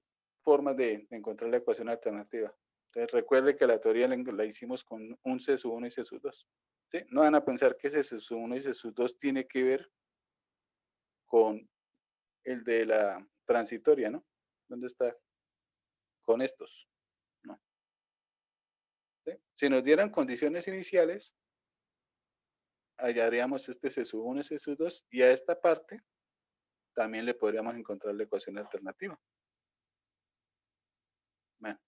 formas de encontrar la ecuación alternativa. Entonces recuerde que la teoría la hicimos con un C sub 1 y C sub 2. ¿Sí? No van a pensar que ese C sub 1 y C sub 2 tiene que ver con el de la transitoria, ¿no? ¿Dónde está? Con estos. No. ¿Sí? Si nos dieran condiciones iniciales, hallaríamos este C sub 1 y C sub 2 y a esta parte también le podríamos encontrar la ecuación alternativa. Bueno,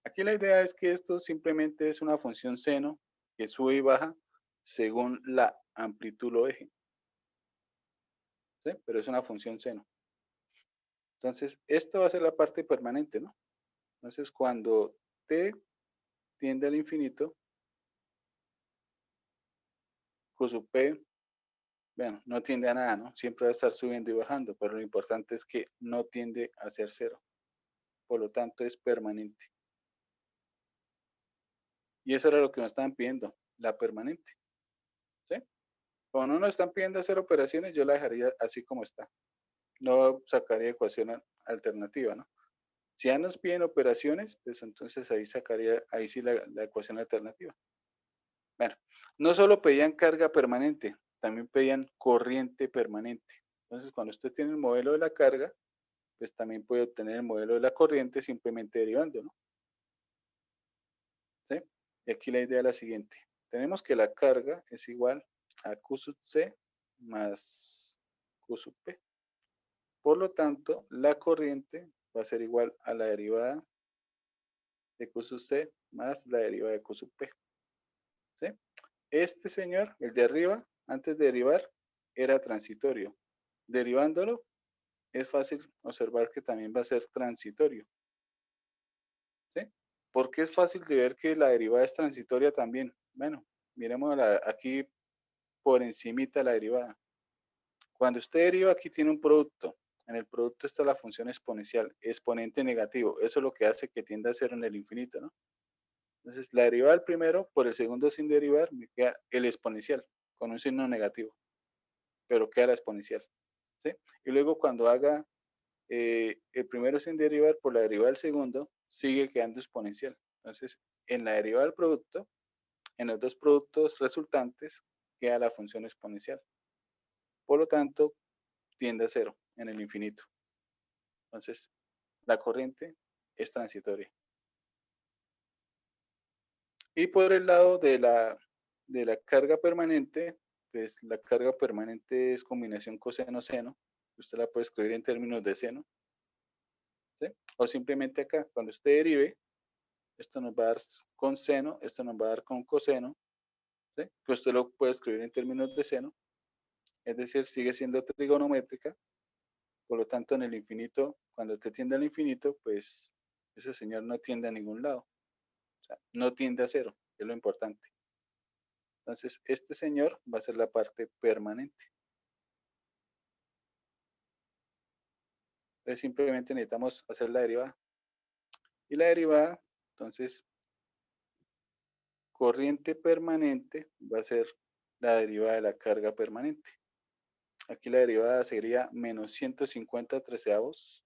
aquí la idea es que esto simplemente es una función seno que sube y baja según la amplitud lo eje. ¿Sí? Pero es una función seno. Entonces, esto va a ser la parte permanente, ¿no? Entonces, cuando t tiende al infinito, Q sub p, bueno, no tiende a nada, ¿no? Siempre va a estar subiendo y bajando, pero lo importante es que no tiende a ser cero. Por lo tanto, es permanente. Y eso era lo que nos estaban pidiendo, la permanente. ¿Sí? Cuando no nos están pidiendo hacer operaciones, yo la dejaría así como está. No sacaría ecuación alternativa, ¿no? Si ya nos piden operaciones, pues entonces ahí sacaría, ahí sí la ecuación alternativa. Bueno, no solo pedían carga permanente, también pedían corriente permanente. Entonces, cuando usted tiene el modelo de la carga, pues también puede obtener el modelo de la corriente simplemente derivando, ¿no? ¿Sí? Y aquí la idea es la siguiente. Tenemos que la carga es igual a Q sub C más Q sub P. Por lo tanto, la corriente va a ser igual a la derivada de Q sub C más la derivada de Q sub P. ¿Sí? Este señor, el de arriba, antes de derivar, era transitorio. Derivándolo, es fácil observar que también va a ser transitorio. ¿Sí? ¿Por qué es fácil de ver que la derivada es transitoria también? Bueno, miremos aquí por encimita la derivada. Cuando usted deriva, aquí tiene un producto. En el producto está la función exponencial, exponente negativo. Eso es lo que hace que tienda a cero en el infinito, ¿no? Entonces, la derivada del primero por el segundo sin derivar me queda el exponencial con un signo negativo, pero queda la exponencial. ¿Sí? Y luego cuando haga el primero sin derivar por la derivada del segundo, sigue quedando exponencial. Entonces, en la derivada del producto, en los dos productos resultantes, queda la función exponencial. Por lo tanto, tiende a cero en el infinito. Entonces, la corriente es transitoria. Y por el lado de la carga permanente, pues la carga permanente es combinación coseno-seno. Usted la puede escribir en términos de seno. ¿Sí? O simplemente acá, cuando usted derive, esto nos va a dar con seno, esto nos va a dar con coseno. ¿Sí? Que usted lo puede escribir en términos de seno. Es decir, sigue siendo trigonométrica. Por lo tanto, en el infinito, cuando usted tiende al infinito, pues ese señor no tiende a ningún lado. O sea, no tiende a cero, es lo importante. Entonces, este señor va a ser la parte permanente. Entonces, simplemente necesitamos hacer la derivada. Y la derivada, entonces, corriente permanente va a ser la derivada de la carga permanente. Aquí la derivada sería menos 150 treceavos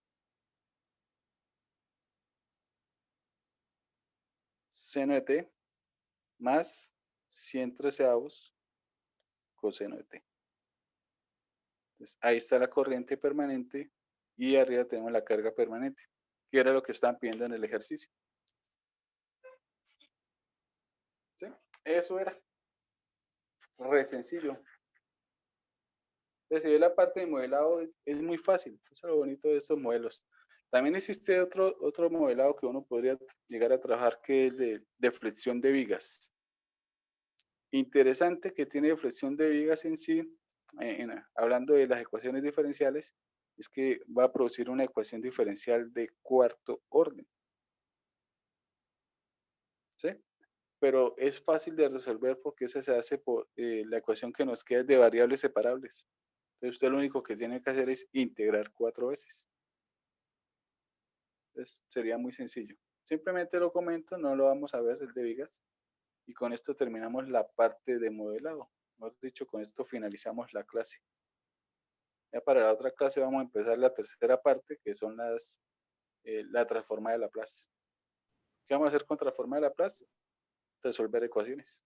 seno de t más 100 treceavos coseno de t. Entonces, ahí está la corriente permanente y arriba tenemos la carga permanente, que era lo que están pidiendo en el ejercicio. ¿Sí? Eso era. Re sencillo. Decidir la parte de modelado es muy fácil. Eso es lo bonito de estos modelos. También existe otro modelado que uno podría llegar a trabajar, que es de flexión de vigas. Interesante que tiene flexión de vigas en sí, hablando de las ecuaciones diferenciales, es que va a producir una ecuación diferencial de cuarto orden. ¿Sí? Pero es fácil de resolver porque esa se hace por la ecuación que nos queda de variables separables. Entonces usted lo único que tiene que hacer es integrar 4 veces. Entonces sería muy sencillo. Simplemente lo comento, no lo vamos a ver el de vigas. Y con esto terminamos la parte de modelado. Mejor dicho, con esto finalizamos la clase. Ya para la otra clase vamos a empezar la tercera parte, que son la transformada de Laplace. ¿Qué vamos a hacer con transformada de Laplace? Resolver ecuaciones.